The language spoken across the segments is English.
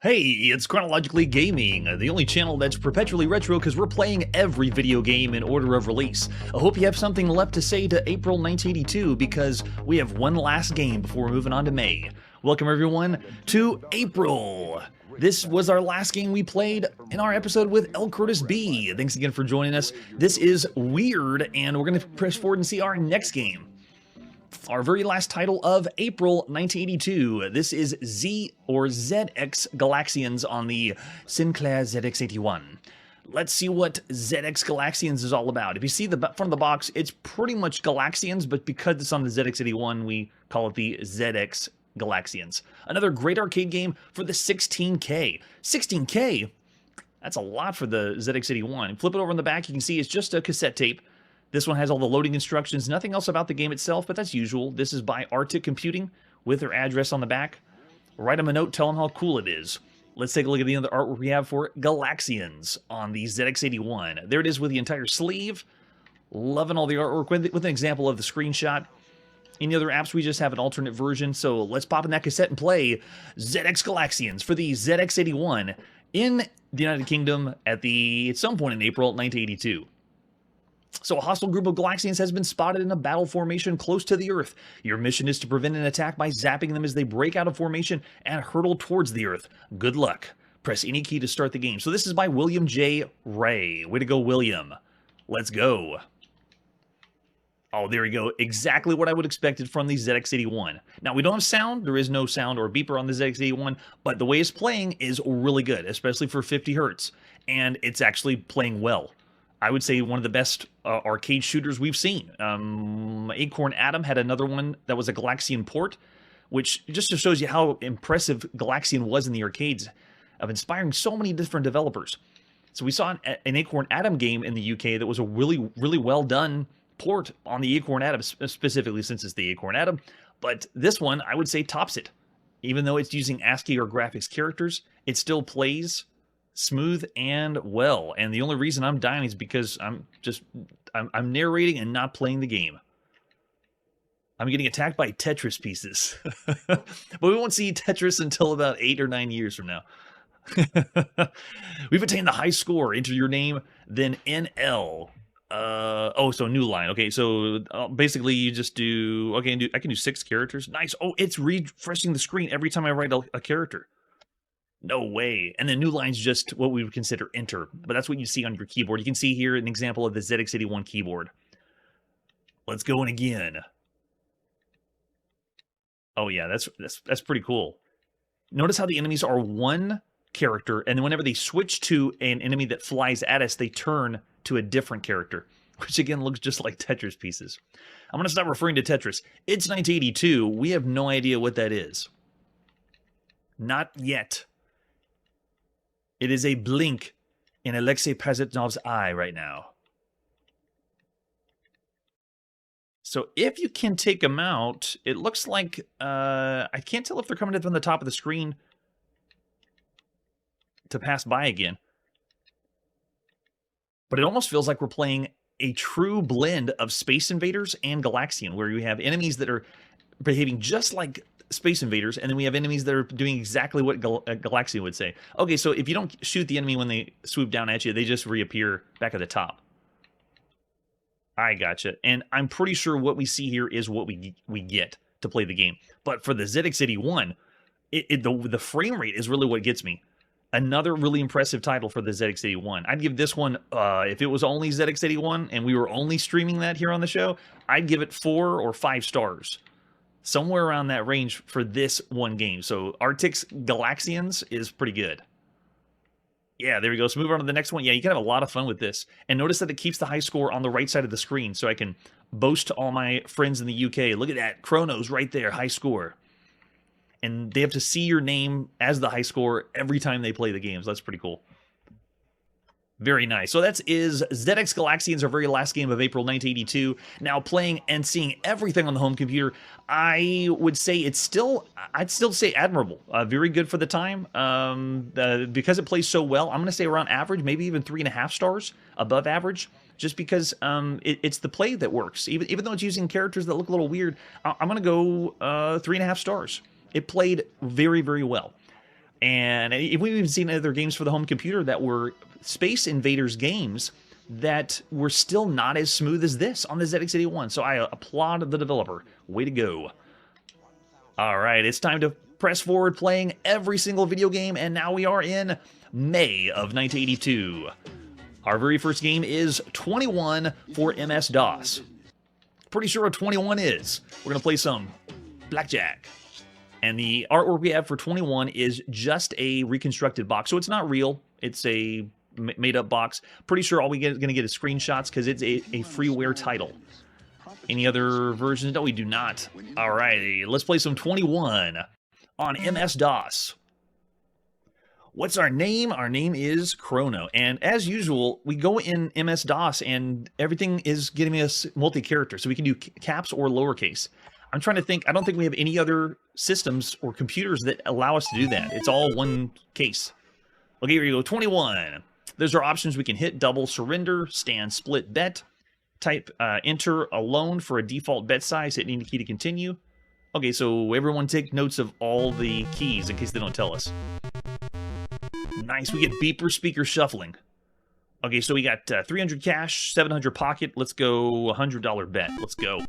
Hey, it's Chronologically Gaming, the only channel that's perpetually retro because we're playing every video game in order of release. I hope you have something left to say to April 1982 because we have one last game before we're moving on to May. Welcome everyone to April. This was our last game we played in our episode with L. Curtis B. Thanks again for joining us. This is weird, and we're going to press forward and see our next game. Our very last title of April 1982. This is ZX-Galaxians on the Sinclair ZX-81. Let's see what ZX-Galaxians is all about. If you see the front of the box, it's pretty much Galaxians, but because it's on the ZX-81, we call it the ZX-Galaxians. Another great arcade game for the 16K. 16K? That's a lot for the ZX-81. Flip it over in the back, you can see it's just a cassette tape. This one has all the loading instructions, nothing else about the game itself, but that's usual. This is by Arctic Computing with their address on the back. Write them a note, tell them how cool it is. Let's take a look at the other artwork we have for Galaxians on the ZX-81. There it is with the entire sleeve. Loving all the artwork with an example of the screenshot. Any other apps, we just have an alternate version, so let's pop in that cassette and play ZX-Galaxians for the ZX-81 in the United Kingdom at some point in April 1982. So a hostile group of Galaxians has been spotted in a battle formation close to the Earth. Your mission is to prevent an attack by zapping them as they break out of formation and hurtle towards the Earth. Good luck. Press any key to start the game. So this is by William J. Ray. Way to go, William. Let's go. Oh, there we go. Exactly what I would expect it from the ZX-81. Now, we don't have sound. There is no sound or beeper on the ZX-81, but the way it's playing is really good, especially for 50 hertz. And it's actually playing well. I would say one of the best arcade shooters we've seen. Acorn Atom had another one that was a Galaxian port, which just shows you how impressive Galaxian was in the arcades of inspiring so many different developers. So we saw an Acorn Atom game in the UK that was a really, really well done port on the Acorn Atom, specifically since it's the Acorn Atom. But this one, I would say, tops it. Even though it's using ASCII or graphics characters, it still plays smooth and well, and the only reason I'm dying is because I'm narrating and not playing the game. I'm getting attacked by Tetris pieces. But we won't see Tetris until about 8 or 9 years from now. We've attained the high score. Enter your name, then NL. So new line. Okay, so basically you just do, okay, I can do 6 characters. Nice. Oh, it's refreshing the screen every time I write a character. No way. And the new line's just what we would consider enter, but that's what you see on your keyboard. You can see here an example of the ZX-81 keyboard. Let's go in again. Oh yeah, that's pretty cool. Notice how the enemies are one character, and then whenever they switch to an enemy that flies at us, they turn to a different character, which again looks just like Tetris pieces. I'm going to stop referring to Tetris. It's 1982. We have no idea what that is. Not yet. It is a blink in Alexei Pazitnov's eye right now. So if you can take them out, it looks like, I can't tell if they're coming from the top of the screen to pass by again. But it almost feels like we're playing a true blend of Space Invaders and Galaxian, where you have enemies that are behaving just like Space Invaders, and then we have enemies that are doing exactly what Galaxian would say. Okay, so if you don't shoot the enemy when they swoop down at you, they just reappear back at the top. I gotcha. And I'm pretty sure what we see here is what we get to play the game. But for the ZX-81, the frame rate is really what gets me. Another really impressive title for the ZX-81. I'd give this one, if it was only ZX-81 and we were only streaming that here on the show, I'd give it 4 or 5 stars. Somewhere around that range for this one game. So Arctic's Galaxians is pretty good. Yeah, there we go. So move on to the next one. Yeah, you can have a lot of fun with this. And notice that it keeps the high score on the right side of the screen, so I can boast to all my friends in the UK. Look at that. Chrono's right there, high score. And they have to see your name as the high score every time they play the games. That's pretty cool. Very nice. So that is ZX-Galaxians, our very last game of April 1982. Now playing and seeing everything on the home computer, I would say I'd still say admirable. Very good for the time. Because it plays so well, I'm going to say around average, maybe even 3.5 stars above average, just because it's the play that works. Even though it's using characters that look a little weird, I'm going to go 3.5 stars. It played very, very well. And we've even seen other games for the home computer that were Space Invaders games that were still not as smooth as this on the ZX81. So I applaud the developer. Way to go. All right, it's time to press forward playing every single video game, and now we are in May of 1982. Our very first game is 21 for MS-DOS. Pretty sure what 21 is. We're going to play some Blackjack. And the artwork we have for 21 is just a reconstructed box. So it's not real. It's a made-up box. Pretty sure all we going to get is screenshots because it's a freeware title. Any other versions? No, we do not. All righty, let's play some 21 on MS-DOS. What's our name? Our name is Chrono. And as usual, we go in MS-DOS and everything is giving us multi-character. So we can do caps or lowercase. I'm trying to think. I don't think we have any other systems or computers that allow us to do that. It's all one case. Okay, here you go. 21. Those are options we can hit: double, surrender, stand, split, bet. Type enter alone for a default bet size. Hit any key to continue. Okay, so everyone take notes of all the keys in case they don't tell us. Nice. We get beeper, speaker, shuffling. Okay, so we got 300 cash, 700 pocket. Let's go $100 bet. Let's go.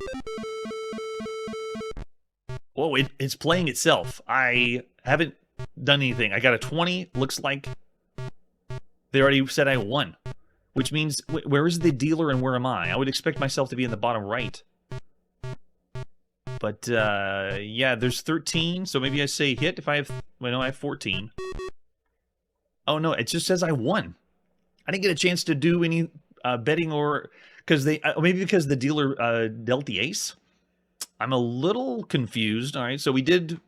Whoa, it's playing itself. I haven't done anything. I got a 20. Looks like they already said I won. Which means, where is the dealer and where am I? I would expect myself to be in the bottom right. But, yeah, there's 13. So maybe I say hit if I have... Well, no, I have 14. Oh, no, it just says I won. I didn't get a chance to do any betting or... because they... maybe because the dealer dealt the ace? I'm a little confused. All right, so we did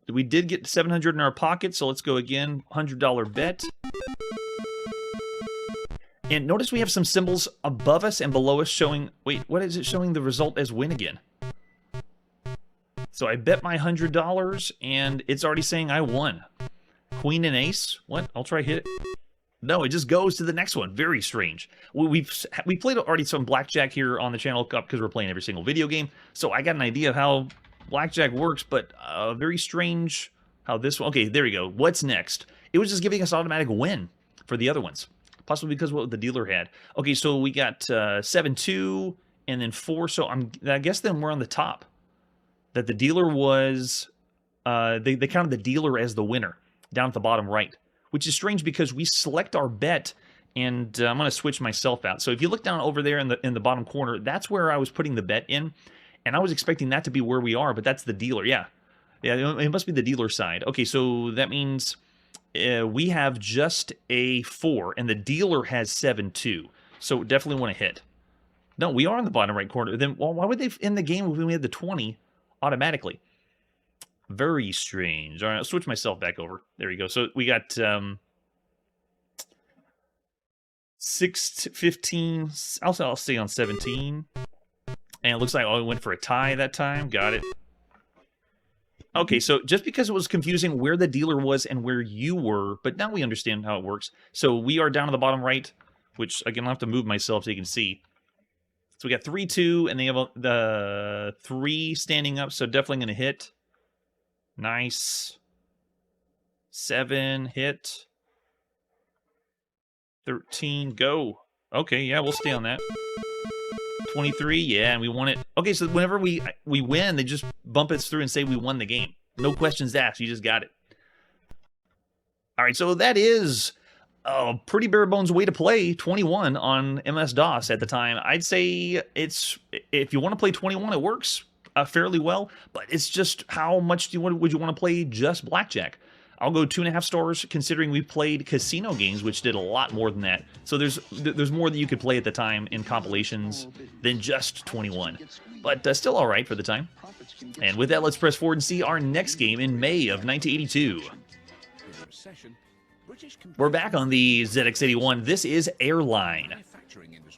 get 700 in our pocket, so let's go again. $100 bet. And notice we have some symbols above us and below us showing... Wait, what is it showing the result as win again? So I bet my $100, and it's already saying I won. Queen and ace? What? I'll try hit it. No, it just goes to the next one. Very strange. We played already some Blackjack here on the channel because we're playing every single video game. So I got an idea of how Blackjack works, but very strange how this one... Okay, there we go. What's next? It was just giving us automatic win for the other ones. Possibly because of what the dealer had. Okay, so we got 7-2 and then 4. So I guess then we're on the top. That the dealer was... They counted the dealer as the winner down at the bottom right. Which is strange because we select our bet, and I'm going to switch myself out. So if you look down over there in the bottom corner, that's where I was putting the bet in, and I was expecting that to be where we are, but that's the dealer. Yeah, it must be the dealer side. Okay, so that means we have just a 4, and the dealer has 7-2. So definitely want to hit. No, we are in the bottom right corner. Then why would they end the game when we had the 20 automatically? Very strange. All right, I'll switch myself back over. There we go. So we got 15. I'll stay on 17. And it looks like I went for a tie that time. Got it. Okay, so just because it was confusing where the dealer was and where you were, but now we understand how it works. So we are down to the bottom right, which again, I'll have to move myself so you can see. So we got 3-2, and they have the 3 standing up, so definitely going to hit. Nice. 7, hit. 13, go. Okay, yeah, we'll stay on that. 23, yeah, and we won it. Okay, so whenever we win, they just bump us through and say we won the game. No questions asked, you just got it. All right, so that is a pretty bare bones way to play 21 on MS-DOS at the time. I'd say it's, if you want to play 21, it works fairly well, but it's just how much would you want to play just Blackjack? I'll go 2.5 stars considering we played casino games, which did a lot more than that. So there's more that you could play at the time in compilations than just 21, but still all right for the time. And with that, let's press forward and see our next game in May of 1982. We're back on the ZX81. This is Airline.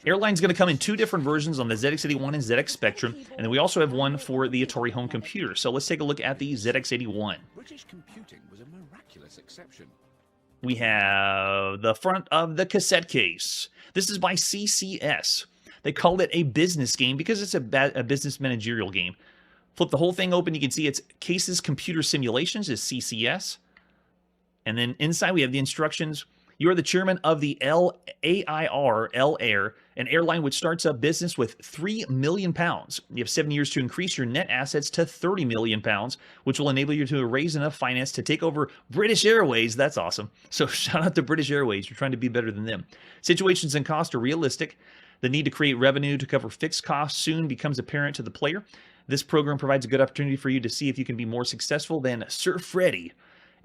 Airline's going to come in 2 different versions on the ZX81 and ZX Spectrum, and then we also have one for the Atari home computer. So let's take a look at the ZX81. British computing was a miraculous exception. We have the front of the cassette case. This is by CCS. They called it a business game because it's a business managerial game. Flip the whole thing open, you can see it's Cases Computer Simulations is CCS. And then inside we have the instructions. You are the chairman of the L-A-I-R, an airline which starts up business with £3 million. You have 7 years to increase your net assets to £30 million, which will enable you to raise enough finance to take over British Airways. That's awesome. So shout out to British Airways. You're trying to be better than them. Situations and costs are realistic. The need to create revenue to cover fixed costs soon becomes apparent to the player. This program provides a good opportunity for you to see if you can be more successful than Sir Freddy.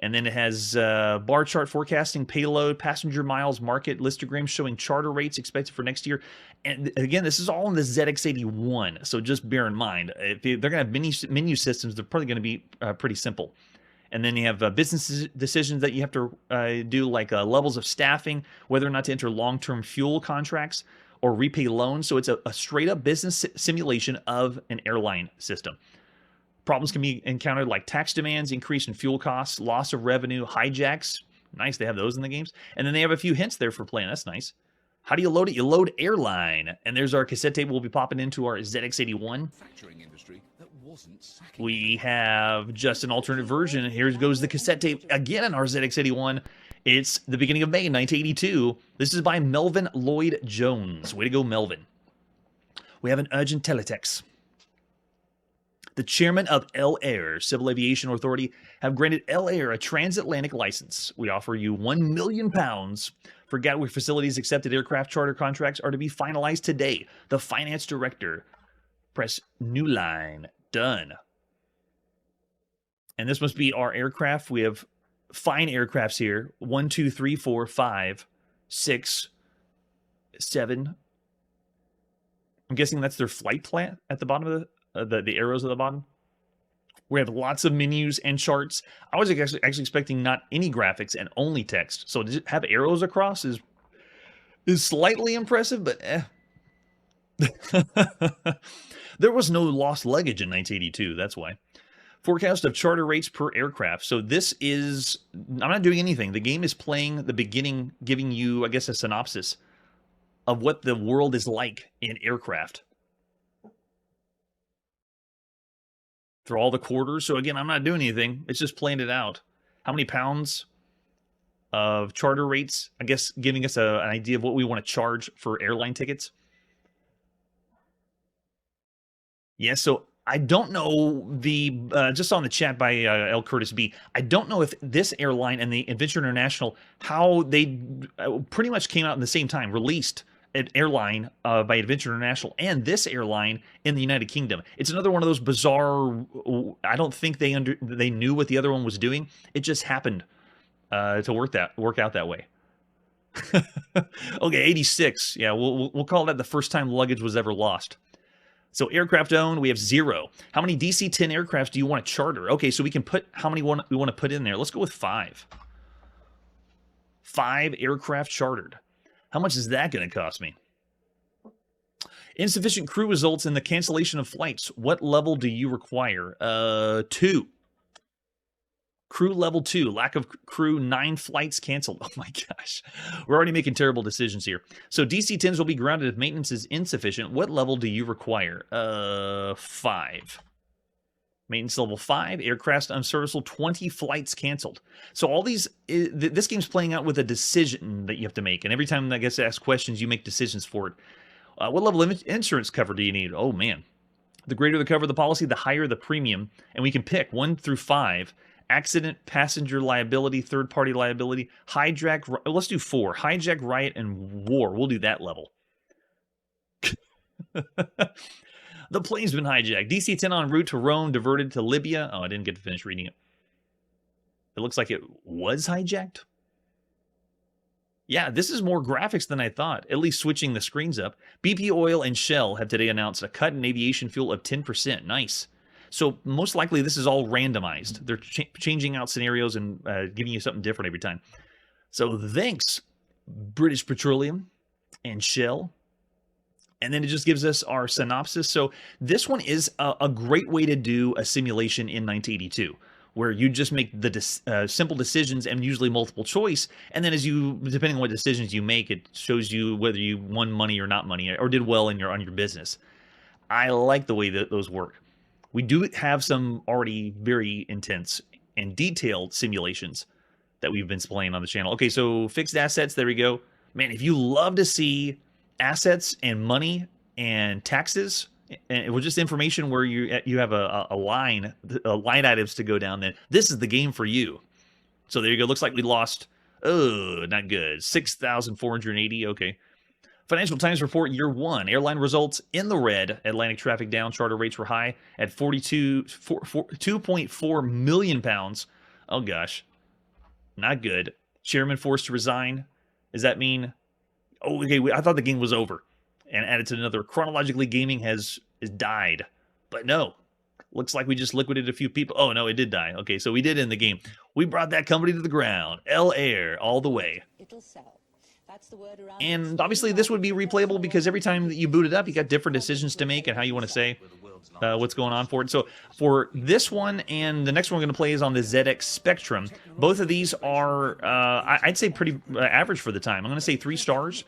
And then it has bar chart forecasting, payload, passenger miles, market, listograms showing charter rates expected for next year. And again, this is all in the ZX-81, so just bear in mind, if they're going to have menu systems, they're probably going to be pretty simple. And then you have business decisions that you have to do, like levels of staffing, whether or not to enter long-term fuel contracts or repay loans. So it's a straight-up business simulation of an airline system. Problems can be encountered like tax demands, increase in fuel costs, loss of revenue, hijacks. Nice, they have those in the games. And then they have a few hints there for playing. That's nice. How do you load it? You load Airline. And there's our cassette tape we'll be popping into our ZX-81. We have just an alternate version. Here goes the cassette tape again in our ZX-81. It's the beginning of May 1982. This is by Melvin Lloyd Jones. Way to go, Melvin. We have an urgent teletext. The chairman of L Air, Civil Aviation Authority, have granted L Air a transatlantic license. We offer you £1 million for Gatwick facilities. Accepted aircraft charter contracts are to be finalized today. The finance director. Press new line. Done. And this must be our aircraft. We have fine aircrafts here. 1, 2, 3, 4, 5, 6, 7. I'm guessing that's their flight plan at the bottom of the arrows at the bottom. We have lots of menus and charts. I was actually expecting not any graphics and only text. So to have arrows across is slightly impressive, but There was no lost luggage in 1982. That's why. Forecast of charter rates per aircraft. So this is, I'm not doing anything. The game is playing the beginning, giving you, I guess, a synopsis of what the world is like in aircraft. Through all the quarters. So again, I'm not doing anything. It's just playing it out. How many pounds of charter rates? I guess giving us an idea of what we want to charge for airline tickets. Yeah, so I don't know the, just on the chat by L. Curtis B, I don't know if this airline and the Adventure International, how they pretty much came out in the same time, released an airline by Adventure International and this airline in the United Kingdom. It's another one of those bizarre, I don't think they knew what the other one was doing. It just happened to work out that way. Okay, 86. Yeah, we'll call that the first time luggage was ever lost. So aircraft owned, we have 0. How many DC-10 aircraft do you want to charter? Okay, so we can put how many we want to put in there. Let's go with 5. 5 aircraft chartered. How much is that going to cost me? Insufficient crew results in the cancellation of flights. What level do you require? 2. Crew level 2. Lack of crew, 9 flights canceled. Oh my gosh. We're already making terrible decisions here. So DC-10s will be grounded if maintenance is insufficient. What level do you require? 5. Maintenance level 5. Aircraft unserviceable, 20 flights canceled. So all these, this game's playing out with a decision that you have to make. And every time I guess I ask questions, you make decisions for it. What level of insurance cover do you need? Oh man. The greater the cover of the policy, the higher the premium. And we can pick 1 through 5. Accident, passenger liability, third-party liability, hijack, let's do 4. Hijack, riot, and war. We'll do that level. The plane's been hijacked. DC-10 en route to Rome, diverted to Libya. Oh, I didn't get to finish reading it. It looks like it was hijacked. Yeah, this is more graphics than I thought, at least switching the screens up. BP Oil and Shell have today announced a cut in aviation fuel of 10%. Nice. So most likely this is all randomized. They're changing out scenarios and giving you something different every time. So thanks, British Petroleum and Shell. And then it just gives us our synopsis. So this one is a great way to do a simulation in 1982, where you just make the simple decisions and usually multiple choice. And then depending on what decisions you make, it shows you whether you won money or not money or did well on your business. I like the way that those work. We do have some already very intense and detailed simulations that we've been playing on the channel. Okay, so fixed assets, there we go. Man, if you love to see assets and money and taxes, and it was just information where you have a line items to go down, then this is the game for you. So there you go. Looks like we lost, oh, not good, 6,480, okay. Financial Times report year one. Airline results in the red. Atlantic traffic down. Charter rates were high at 2.4 million pounds. Oh, gosh. Not good. Chairman forced to resign. Does that mean... Oh, okay. I thought the game was over. And added to another. Chronologically Gaming has died. But no. Looks like we just liquidated a few people. Oh, no, it did die. Okay, so we did end the game. We brought that company to the ground. El Air all the way. It'll sell. And obviously this would be replayable because every time that you boot it up, you got different decisions to make and how you want to say what's going on for it. So for this one and the next one we're going to play is on the ZX Spectrum. Both of these are, I'd say, pretty average for the time. I'm going to say 3 stars.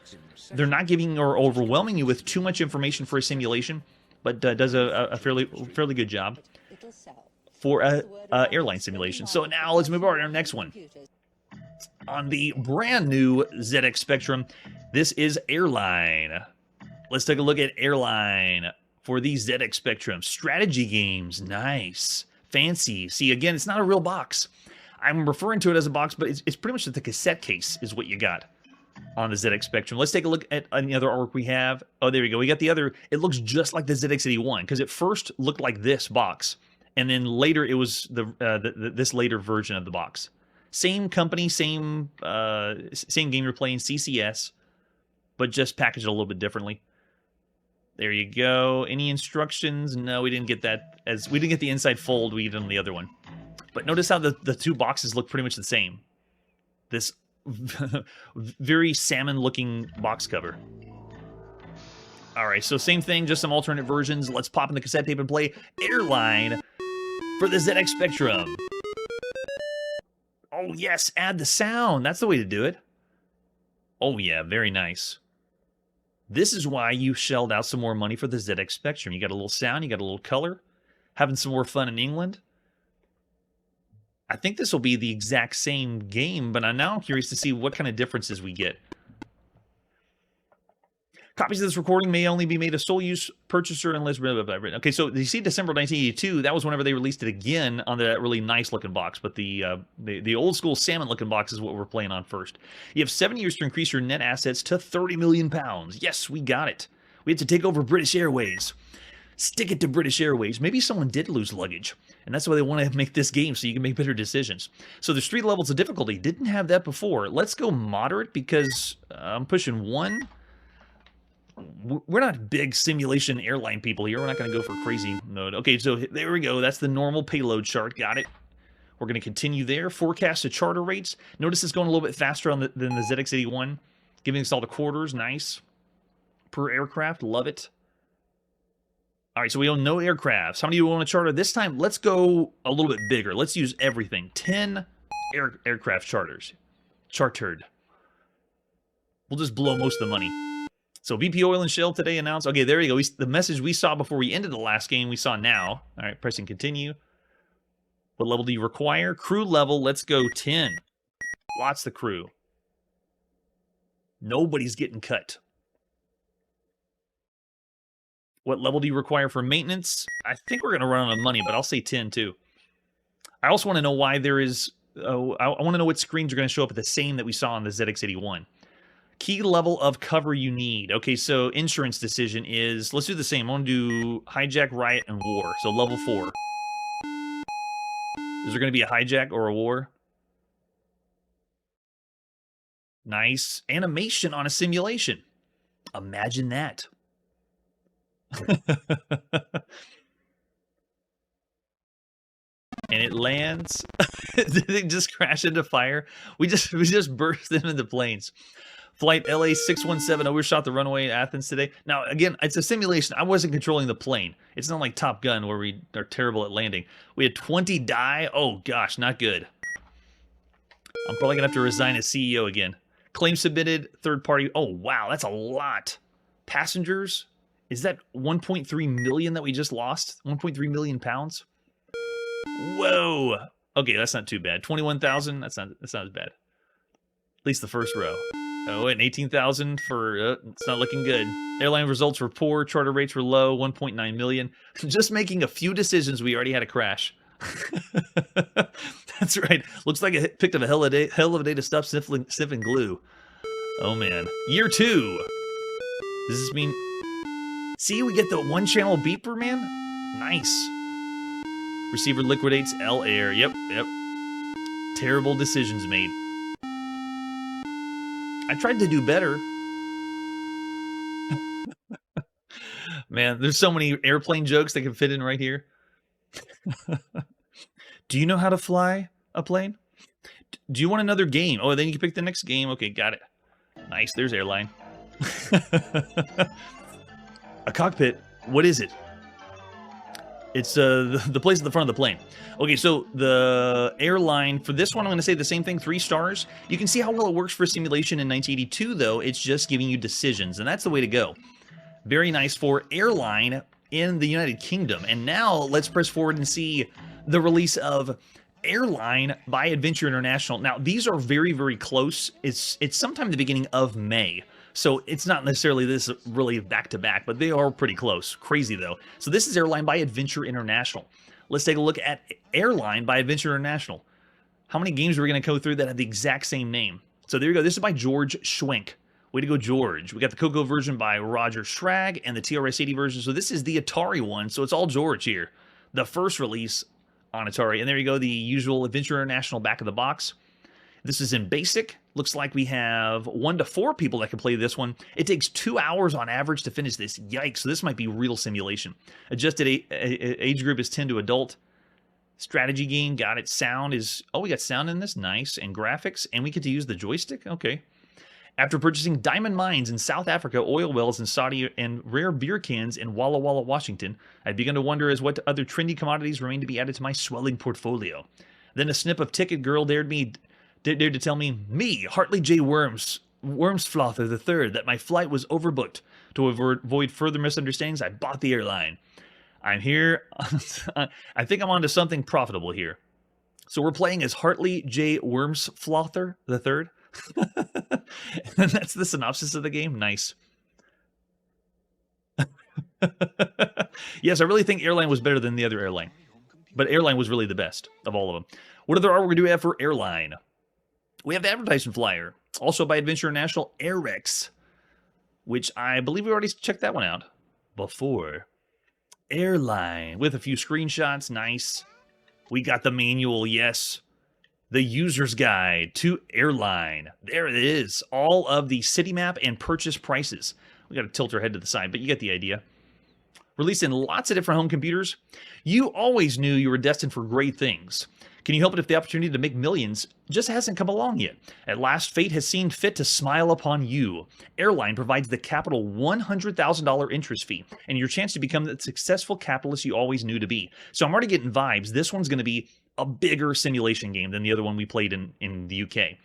They're not giving or overwhelming you with too much information for a simulation, but does a fairly good job for a airline simulation. So now let's move on to our next one. On the brand new ZX Spectrum, this is Airline. Let's take a look at Airline for the ZX Spectrum. Strategy games, nice, fancy. See, again, it's not a real box. I'm referring to it as a box, but it's pretty much the cassette case is what you got on the ZX Spectrum. Let's take a look at any other artwork we have. Oh, there we go. We got the other. It looks just like the ZX-81 because it first looked like this box, and then later it was this later version of the box. Same company, same game you're playing, CCS, but just packaged a little bit differently. There you go. Any instructions? No, we didn't get that. We didn't get the inside fold we did on the other one. But notice how the two boxes look pretty much the same. This very salmon-looking box cover. All right, so same thing, just some alternate versions. Let's pop in the cassette tape and play Airline for the ZX Spectrum. Oh, yes, add the sound. That's the way to do it. Oh, yeah, very nice. This is why you shelled out some more money for the ZX Spectrum. You got a little sound, you got a little color, having some more fun in England. I think this will be the exact same game, but I'm now curious to see what kind of differences we get. Copies of this recording may only be made a sole use purchaser unless... Okay, so you see December 1982, that was whenever they released it again on that really nice looking box, but the old school salmon looking box is what we're playing on first. You have 7 years to increase your net assets to 30 million pounds. Yes, we got it. We had to take over British Airways. Stick it to British Airways. Maybe someone did lose luggage, and that's why they want to make this game so you can make better decisions. So there's 3 levels of difficulty. Didn't have that before. Let's go moderate because I'm pushing 1. We're not big simulation airline people here. We're not going to go for crazy mode. Okay, so there we go. That's the normal payload chart. Got it. We're going to continue there. Forecast to charter rates. Notice it's going a little bit faster than the ZX-81. Giving us all the quarters. Nice. Per aircraft. Love it. All right, so we own no aircrafts. How many do we want to charter? This time, let's go a little bit bigger. Let's use everything. 10 aircraft charters. Chartered. We'll just blow most of the money. So BP Oil and Shell today announced, okay, there you go. The message we saw before we ended the last game, we saw now. All right, pressing continue. What level do you require? Crew level, let's go 10. Lots of crew. Nobody's getting cut. What level do you require for maintenance? I think we're going to run out of money, but I'll say 10 too. I also want to know why there is... I want to know what screens are going to show up at the same that we saw on the ZX-81. Key level of cover you need. Okay, so insurance decision is... Let's do the same. I want to do hijack, riot, and war. So level 4. Is there going to be a hijack or a war? Nice. Animation on a simulation. Imagine that. And it lands. Did it just crash into fire? We just burst them into planes. Flight LA 617 overshot the runway at Athens today. Now, again, it's a simulation. I wasn't controlling the plane. It's not like Top Gun where we are terrible at landing. We had 20 die. Oh, gosh, not good. I'm probably going to have to resign as CEO again. Claim submitted, third party. Oh, wow, that's a lot. Passengers? Is that 1.3 million that we just lost? 1.3 million pounds? Whoa. Okay, that's not too bad. 21,000. That's not as bad. At least the first row. Oh, and 18,000 for it's not looking good. Airline results were poor. Charter rates were low. 1.9 million. Just making a few decisions, we already had a crash. That's right. Looks like it picked up a hell of a day to stop sniffing glue. Oh man. Year 2. Does this mean? See, we get the one channel beeper, man. Nice. Receiver liquidates L air. Yep. Terrible decisions made. I tried to do better. Man, there's so many airplane jokes that can fit in right here. Do you know how to fly a plane? Do you want another game? Oh, then you can pick the next game. Okay, got it. Nice, there's Airline. A cockpit? What is it? It's the place at the front of the plane. Okay, so the Airline, for this one, I'm going to say the same thing, 3 stars. You can see how well it works for simulation in 1982, though. It's just giving you decisions, and that's the way to go. Very nice for Airline in the United Kingdom. And now let's press forward and see the release of Airline by Adventure International. Now, these are very, very close. It's sometime in the beginning of May. So it's not necessarily this really back-to-back, but they are pretty close. Crazy, though. So this is Airline by Adventure International. Let's take a look at Airline by Adventure International. How many games are we going to go through that have the exact same name? So there you go. This is by George Schwenk. Way to go, George. We got the Coco version by Roger Schrag and the TRS-80 version. So this is the Atari one, so it's all George here. The first release on Atari. And there you go, the usual Adventure International back of the box. This is in basic. Looks like we have 1 to 4 people that can play this one. It takes 2 hours on average to finish this. Yikes, so this might be real simulation. Adjusted age group is 10 to adult. Strategy game, got it. Sound is, oh, we got sound in this, nice. And graphics, and we get to use the joystick, okay. After purchasing diamond mines in South Africa, oil wells in Saudi, and rare beer cans in Walla Walla, Washington, I'd begun to wonder as what other trendy commodities remain to be added to my swelling portfolio. Then a snip of Ticket Girl dared to tell me, Hartley J. Wormsflother III, that my flight was overbooked. To avoid further misunderstandings, I bought the Airline. I'm here. I think I'm onto something profitable here. So we're playing as Hartley J. Wormsflother III. And that's the synopsis of the game. Nice. Yes, I really think Airline was better than the other Airline. But Airline was really the best of all of them. What other artwork do we have for Airline? We have the advertisement flyer. Also by Adventure International, Airex. Which I believe we already checked that one out before. Airline. With a few screenshots. Nice. We got the manual, yes. The user's guide to Airline. There it is. All of the city map and purchase prices. We got to tilt our head to the side, but you get the idea. Released in lots of different home computers. You always knew you were destined for great things. Can you help it if the opportunity to make millions just hasn't come along yet? At last, fate has seen fit to smile upon you. Airline provides the capital $100,000 interest fee and your chance to become the successful capitalist you always knew to be. So I'm already getting vibes. This one's going to be a bigger simulation game than the other one we played in the UK.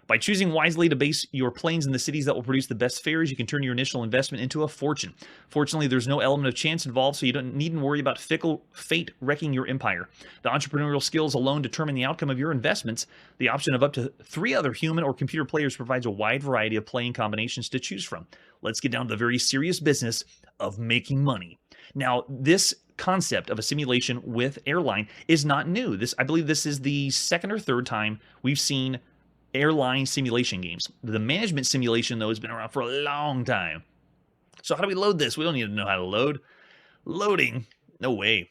By choosing wisely to base your planes in the cities that will produce the best fares, you can turn your initial investment into a fortune. Fortunately, there's no element of chance involved, so you don't needn't worry about fickle fate wrecking your empire. The entrepreneurial skills alone determine the outcome of your investments. The option of up to 3 other human or computer players provides a wide variety of playing combinations to choose from. Let's get down to the very serious business of making money. Now, this concept of a simulation with Airline is not new. I believe this is the 2nd or 3rd time we've seen Airline simulation games. The management simulation, though, has been around for a long time. So how do we load this? We don't need to know how to load. Loading? No way.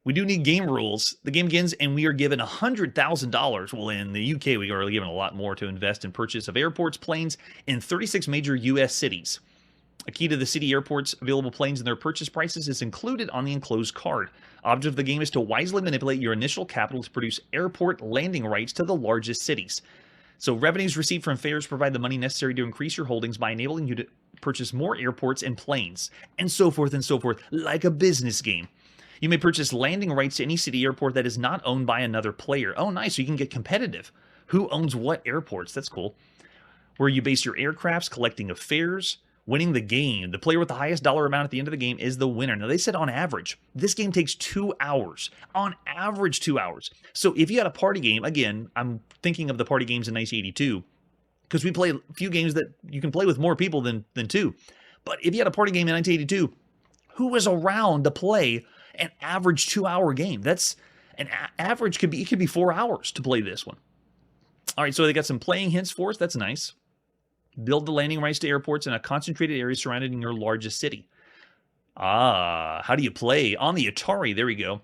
We do need game rules. The game begins, and we are given $100,000. Well, in the UK, we are given a lot more to invest in purchase of airports, planes in 36 major U.S. cities. A key to the city airports, available planes and their purchase prices is included on the enclosed card. Object of the game is to wisely manipulate your initial capital to produce airport landing rights to the largest cities. So revenues received from fares provide the money necessary to increase your holdings by enabling you to purchase more airports and planes, and so forth, like a business game. You may purchase landing rights to any city airport that is not owned by another player. Oh, nice, so you can get competitive. Who owns what airports? That's cool. Where you base your aircrafts, collecting of fares, winning the game. The player with the highest dollar amount at the end of the game is the winner. Now, they said on average, this game takes 2 hours. On average, 2 hours. So if you had a party game, again, I'm thinking of the party games in 1982, because we play a few games that you can play with more people than 2. But if you had a party game in 1982, who was around to play an average 2-hour game? That's an average could be 4 hours to play this one. All right, so they got some playing hints for us. That's nice. Build the landing rights to airports in a concentrated area surrounding your largest city. How do you play? On the Atari, there we go.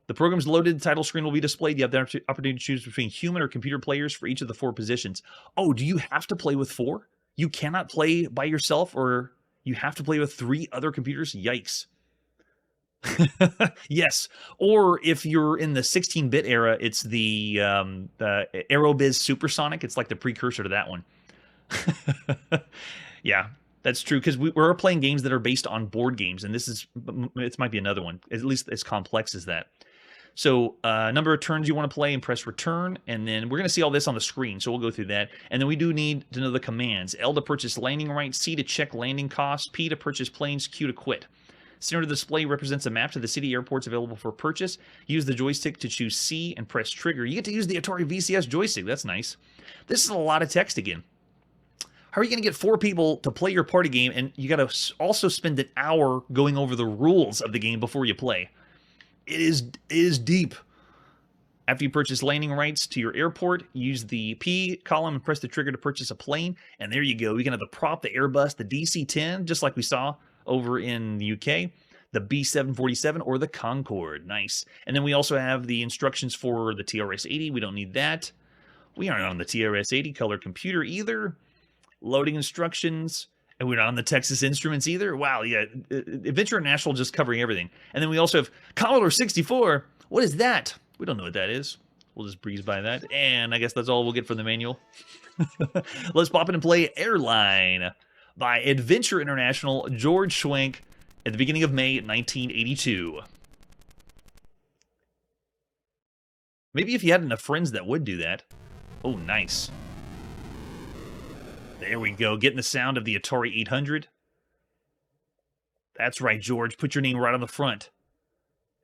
The program's loaded title screen will be displayed. You have the opportunity to choose between human or computer players for each of the 4 positions. Oh, do you have to play with 4? You cannot play by yourself, or you have to play with 3 other computers? Yikes. Yes. Or if you're in the 16-bit era, it's the Aerobiz Supersonic. It's like the precursor to that one. Yeah, that's true, because we're playing games that are based on board games, and this might be another one, at least as complex as that. So number of turns you want to play, and press return, and then we're going to see all this on the screen, so we'll go through that. And then we do need to know the commands. L to purchase landing rights, C to check landing costs, P to purchase planes, Q to quit. Center of the display represents a map to the city airports available for purchase. Use the joystick to choose C and press trigger. You get to use the Atari VCS joystick. That's nice. This is a lot of text again. How are you going to get 4 people to play your party game, and you got to also spend an hour going over the rules of the game before you play? It is deep. After you purchase landing rights to your airport, use the P column and press the trigger to purchase a plane, and there you go. You can have the prop, the Airbus, the DC-10, just like we saw over in the UK, the B747, or the Concorde. Nice. And then we also have the instructions for the TRS-80. We don't need that. We aren't on the TRS-80 color computer either. Loading instructions, and we're not on the Texas Instruments either. Wow, yeah, Adventure International just covering everything. And then we also have Commodore 64. What is that? We don't know what that is. We'll just breeze by that, and I guess that's all we'll get from the manual. Let's pop in and play Airline by Adventure International, George Schwenk, at the beginning of May 1982. Maybe if you had enough friends that would do that. Oh, nice. There we go, getting the sound of the Atari 800. That's right, George. Put your name right on the front.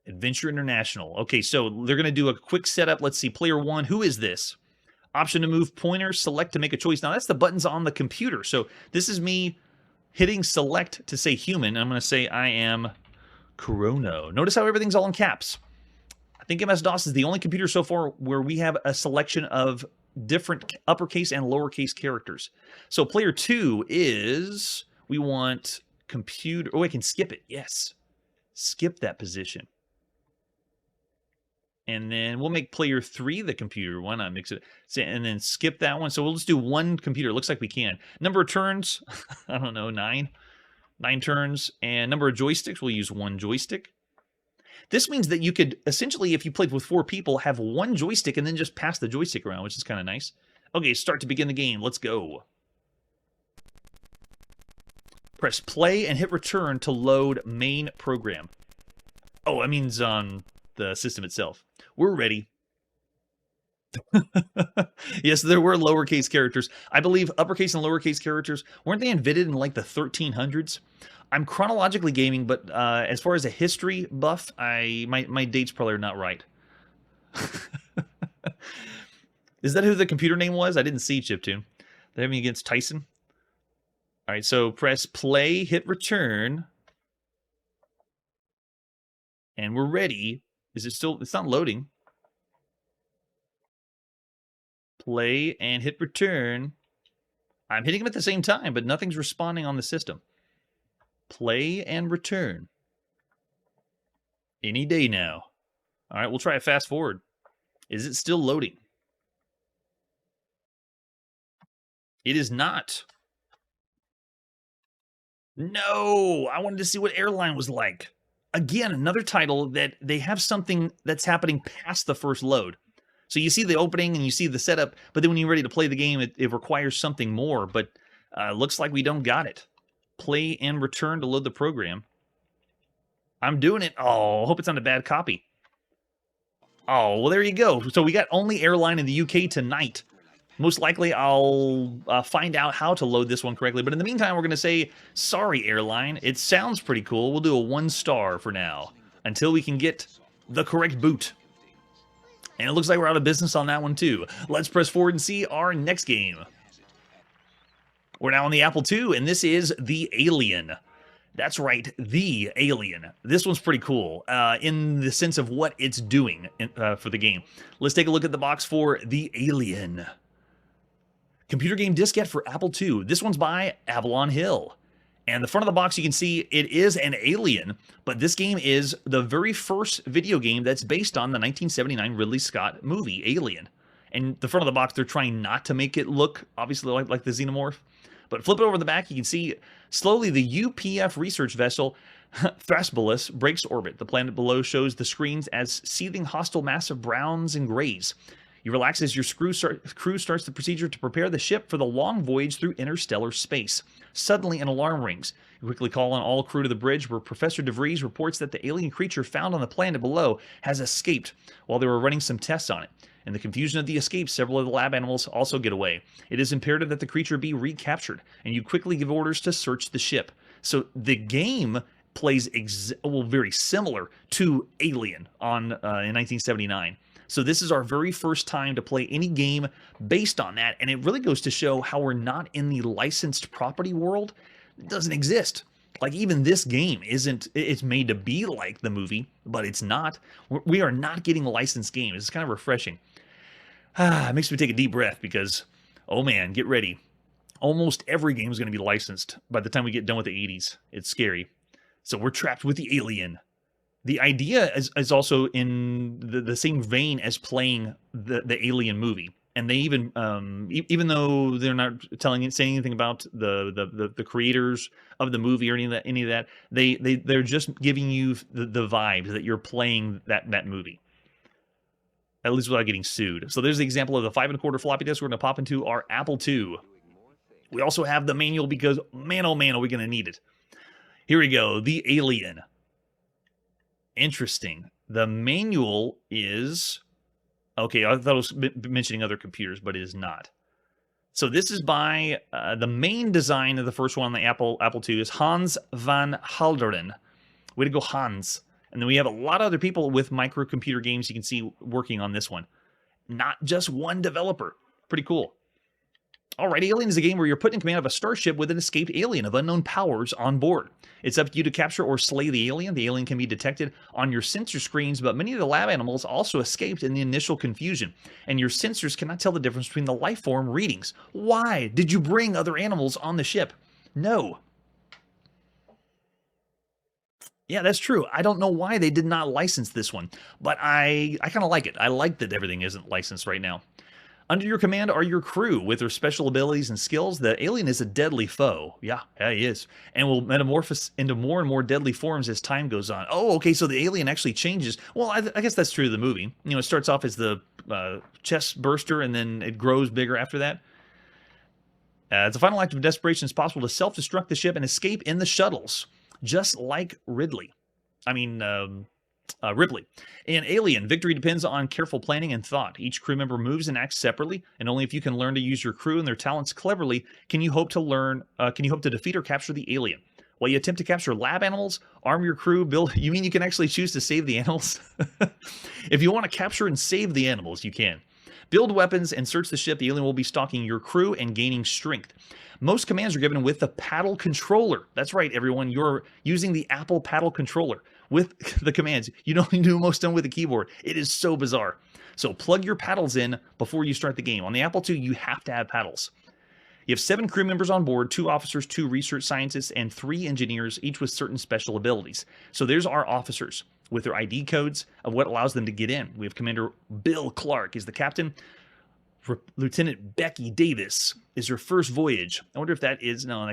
Adventure International. Okay, so they're going to do a quick setup. Let's see, player 1. Who is this? Option to move pointer, select to make a choice. Now, that's the buttons on the computer. So this is me hitting select to say human. I'm going to say I am Chrono. Notice how everything's all in caps. I think MS-DOS is the only computer so far where we have a selection of different uppercase and lowercase characters. So player 2 is, we want computer. Oh, I can skip it. Yes. Skip that position. And then we'll make player 3 the computer. Why not mix it? And then skip that one. So we'll just do one computer. It looks like we can. Number of turns, I don't know, 9. 9 turns. And number of joysticks, we'll use 1 joystick. This means that you could, essentially, if you played with 4 people, have 1 joystick and then just pass the joystick around, which is kind of nice. Okay, start to begin the game. Let's go. Press play and hit return to load main program. Oh, that means on the system itself. We're ready. Yes, there were lowercase characters. I believe uppercase and lowercase characters, weren't they invented in like the 1300s? I'm chronologically gaming, but as far as a history buff, my dates probably are not right. Is that who the computer name was? I didn't see Chiptune. They're having against Tyson. All right, so press play, hit return, and we're ready. Is it still? It's not loading. Play and hit return. I'm hitting them at the same time, but nothing's responding on the system. Play and return. Any day now. All right, we'll try it fast forward. Is it still loading? It is not. No, I wanted to see what Airline was like. Again, another title that they have something that's happening past the first load. So you see the opening and you see the setup, but then when you're ready to play the game, it requires something more, but looks like we don't got it. Play and return to load the program. I'm doing it. Oh, hope it's not a bad copy. Oh, well, there you go. So we got only Airline in the UK tonight. Most likely, I'll find out how to load this one correctly. But in the meantime, we're going to say, sorry, Airline. It sounds pretty cool. We'll do a 1-star for now until we can get the correct boot. And it looks like we're out of business on that one, too. Let's press forward and see our next game. We're now on the Apple II, and this is the Alien. That's right, the Alien. This one's pretty cool in the sense of what it's doing for the game. Let's take a look at the box for the Alien. Computer game diskette for Apple II. This one's by Avalon Hill. And the front of the box, you can see it is an Alien, but this game is the very first video game that's based on the 1979 Ridley Scott movie, Alien. And the front of the box, they're trying not to make it look, obviously, like the Xenomorph. But flip it over the back, you can see slowly the UPF research vessel, Thraspolus, breaks orbit. The planet below shows the screens as seething hostile mass of browns and grays. You relax as your crew starts the procedure to prepare the ship for the long voyage through interstellar space. Suddenly, an alarm rings. You quickly call on all crew to the bridge, where Professor DeVries reports that the alien creature found on the planet below has escaped while they were running some tests on it. In the confusion of the escape, several of the lab animals also get away. It is imperative that the creature be recaptured, and you quickly give orders to search the ship. So the game plays very similar to Alien in 1979. So this is our very first time to play any game based on that, and it really goes to show how we're not in the licensed property world. It doesn't exist. Like, even this game it's made to be like the movie, but it's not. We are not getting licensed games. It's kind of refreshing. It makes me take a deep breath because, oh man, get ready. Almost every game is going to be licensed by the time we get done with the 80s. It's scary. So we're trapped with the Alien. The idea is also in the same vein as playing the Alien movie. And they even, even though they're not saying anything about the creators of the movie or any of that, they're just giving you the vibes that you're playing that movie, at least without getting sued. So there's the example of the 5 1/4 floppy disk we're going to pop into our Apple II. We also have the manual because, man, oh man, are we going to need it. Here we go, the Alien. Interesting. The manual is... Okay, I thought it was mentioning other computers, but it is not. So this is by the main design of the first one on the Apple II is Hans van Halderen. Way to go, Hans. And then we have a lot of other people with microcomputer games you can see working on this one. Not just one developer. Pretty cool. All right, Alien is a game where you're put in command of a starship with an escaped alien of unknown powers on board. It's up to you to capture or slay the alien. The alien can be detected on your sensor screens, but many of the lab animals also escaped in the initial confusion, and your sensors cannot tell the difference between the life form readings. Why did you bring other animals on the ship? No. Yeah, that's true. I don't know why they did not license this one, but I kind of like it. I like that everything isn't licensed right now. Under your command are your crew with their special abilities and skills. The alien is a deadly foe. Yeah, he is. And will metamorphose into more and more deadly forms as time goes on. Oh, okay, so the alien actually changes. Well, I guess that's true of the movie. You know, it starts off as the chest burster, and then it grows bigger after that. As a final act of desperation, it's possible to self-destruct the ship and escape in the shuttles, just like Ripley. In Alien, victory depends on careful planning and thought. Each crew member moves and acts separately, and only if you can learn to use your crew and their talents cleverly can you hope to defeat or capture the alien. While you attempt to capture lab animals, arm your crew, you mean you can actually choose to save the animals? If you want to capture and save the animals, you can. Build weapons and search the ship. The alien will be stalking your crew and gaining strength. Most commands are given with the paddle controller. That's right, everyone. You're using the Apple paddle controller with the commands. You don't do most of them with the keyboard. It is so bizarre. So plug your paddles in before you start the game. On the Apple II, you have to have paddles. You have 7 crew members on board, 2 officers, 2 research scientists, and 3 engineers, each with certain special abilities. So there's our officers with their ID codes of what allows them to get in. We have Commander Bill Clark is the captain. Lieutenant Becky Davis is her first voyage. I wonder if that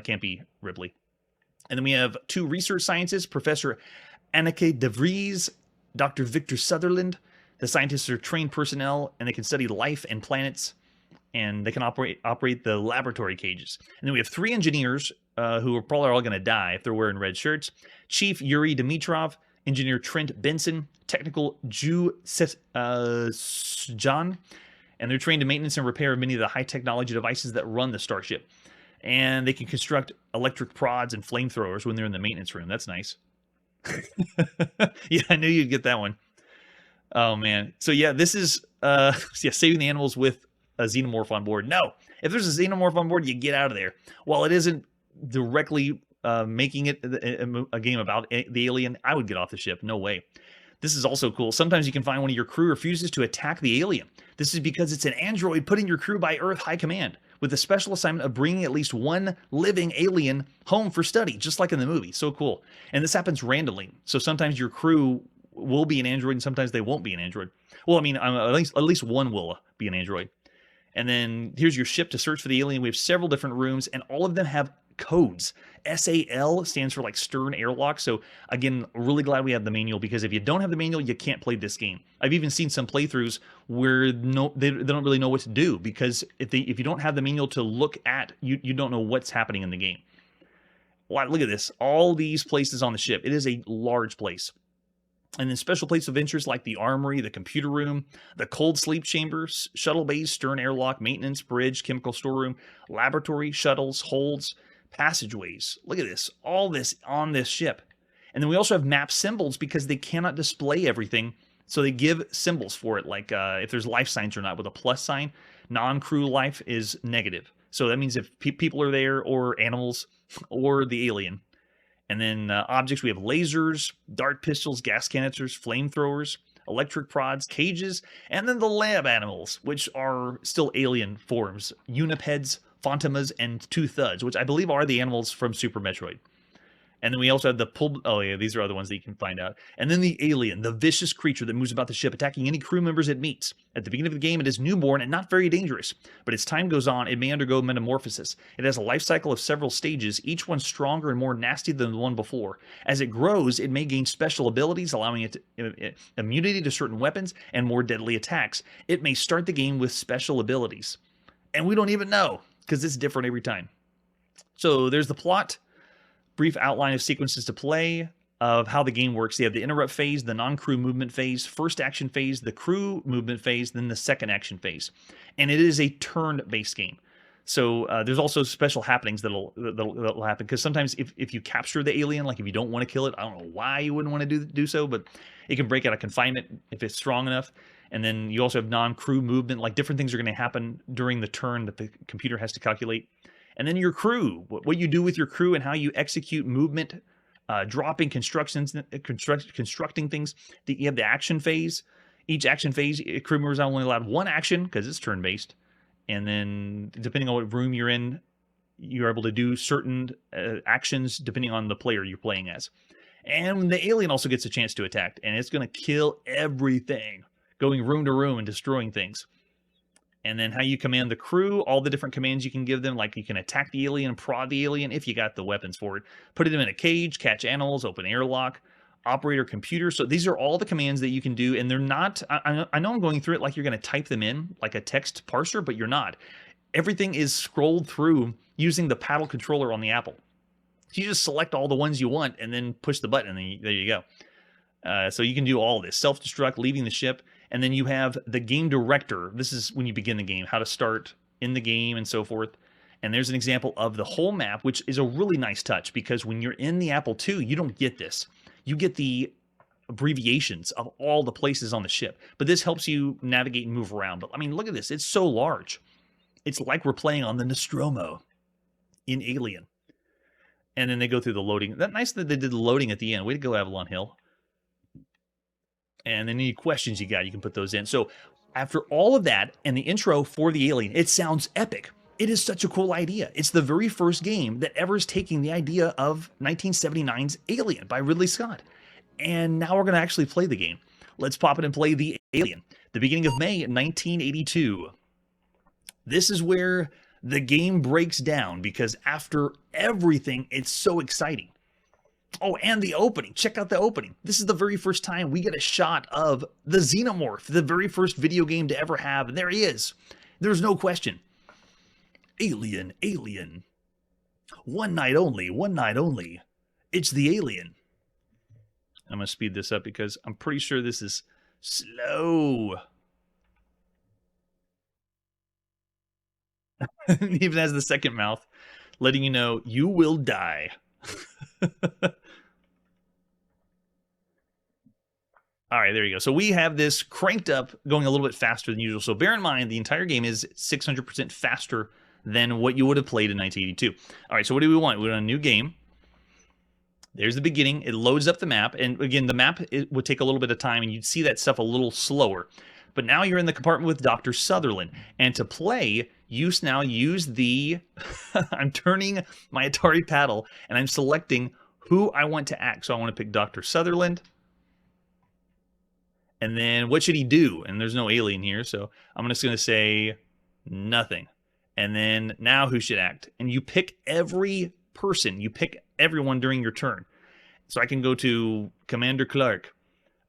can't be Ripley. And then we have 2 research scientists, Professor Anneke de Vries, Dr. Victor Sutherland. The scientists are trained personnel, and they can study life and planets, and they can operate the laboratory cages. And then we have 3 engineers who are probably all going to die if they're wearing red shirts. Chief Yuri Dimitrov, Engineer Trent Benson, Technical Ju John, And they're trained to maintenance and repair many of the high-technology devices that run the starship. And they can construct electric prods and flamethrowers when they're in the maintenance room. That's nice. Yeah, I knew you'd get that one. Oh, man. So, yeah, this is saving the animals with a xenomorph on board. No, if there's a xenomorph on board, you get out of there. While it isn't directly making it a game about the alien, I would get off the ship. No way. This is also cool. Sometimes you can find one of your crew refuses to attack the alien. This is because it's an android putting your crew by Earth High Command with the special assignment of bringing at least one living alien home for study, just like in the movie. So cool. And this happens randomly. So sometimes your crew will be an android and sometimes they won't be an android. Well, I mean, at least one will be an android. And then here's your ship to search for the alien. We have several different rooms, and all of them have codes. SAL stands for like stern airlock. So again, really glad we have the manual, because if you don't have the manual, you can't play this game. I've even seen some playthroughs where they don't really know what to do, because if you don't have the manual to look at, you don't know what's happening in the game. Wow, look at this. All these places on the ship. It is a large place. And then special places of interest like the armory, the computer room, the cold sleep chambers, shuttle bays, stern airlock, maintenance, bridge, chemical storeroom, laboratory, shuttles, holds, passageways. Look at this. All this on this ship. And then we also have map symbols because they cannot display everything. So they give symbols for it, like if there's life signs or not. With a plus sign, non-crew life is negative. So that means if people are there, or animals, or the alien. And then objects, we have lasers, dart pistols, gas canisters, flamethrowers, electric prods, cages, and then the lab animals, which are still alien forms. Unipeds, Phantomas, and Two Thuds, which I believe are the animals from Super Metroid. And then we also have the oh yeah, these are other ones that you can find out. And then the alien, the vicious creature that moves about the ship, attacking any crew members it meets. At the beginning of the game, it is newborn and not very dangerous, but as time goes on, it may undergo metamorphosis. It has a life cycle of several stages, each one stronger and more nasty than the one before. As it grows, it may gain special abilities, allowing it immunity to certain weapons and more deadly attacks. It may start the game with special abilities. And we don't even know, because it's different every time. So there's the plot. Brief outline of sequences to play, of how the game works. You have the interrupt phase, the non-crew movement phase, first action phase, the crew movement phase, then the second action phase. And it is a turn-based game. So there's also special happenings that'll happen, because sometimes if you capture the alien, like if you don't want to kill it, I don't know why you wouldn't want to do so, but it can break out of confinement if it's strong enough. And then you also have non-crew movement, like different things are going to happen during the turn that the computer has to calculate. And then your crew, what you do with your crew and how you execute movement, dropping constructing things. You have the action phase. Each action phase, crew members are only allowed one action because it's turn-based. And then depending on what room you're in, you're able to do certain actions depending on the player you're playing as. And the alien also gets a chance to attack, and it's going to kill everything, going room to room and destroying things. And then how you command the crew, all the different commands you can give them, like you can attack the alien, prod the alien if you got the weapons for it, put them in a cage, catch animals, open airlock, operator computer. So these are all the commands that you can do, and they're not, I know I'm going through it like you're going to type them in like a text parser, but you're not. Everything is scrolled through using the paddle controller on the Apple. So you just select all the ones you want and then push the button, and there you go. So you can do all this. Self-destruct, leaving the ship. And then you have the game director. This is when you begin the game, how to start in the game and so forth. And there's an example of the whole map, which is a really nice touch, because when you're in the Apple II, you don't get this. You get the abbreviations of all the places on the ship. But this helps you navigate and move around. But I mean, look at this. It's so large. It's like we're playing on the Nostromo in Alien. And then they go through the loading. That's nice that they did the loading at the end. Way to go, Avalon Hill. And any questions you got, you can put those in. So after all of that and the intro for the alien, it sounds epic. It is such a cool idea. It's the very first game that ever is taking the idea of 1979's Alien by Ridley Scott. And now we're going to actually play the game. Let's pop it and play the Alien. The beginning of May 1982. This is where the game breaks down, because after everything, it's so exciting. Oh, and the opening. Check out the opening. This is the very first time we get a shot of the Xenomorph, the very first video game to ever have. And there he is. There's no question. Alien, alien. One night only, one night only. It's the alien. I'm going to speed this up because I'm pretty sure this is slow. It even has the second mouth, letting you know you will die. All right, there you go. So we have this cranked up, going a little bit faster than usual. So bear in mind, the entire game is 600% faster than what you would have played in 1982. All right, so what do we want? We want a new game. There's the beginning. It loads up the map. And again, the map, it would take a little bit of time, and you'd see that stuff a little slower. But now you're in the compartment with Dr. Sutherland. And to play, you now use the... I'm turning my Atari paddle, and I'm selecting who I want to act. So I want to pick Dr. Sutherland. And then what should he do? And there's no alien here, so I'm just going to say nothing. And then now who should act? And you pick every person. You pick everyone during your turn. So I can go to Commander Clark.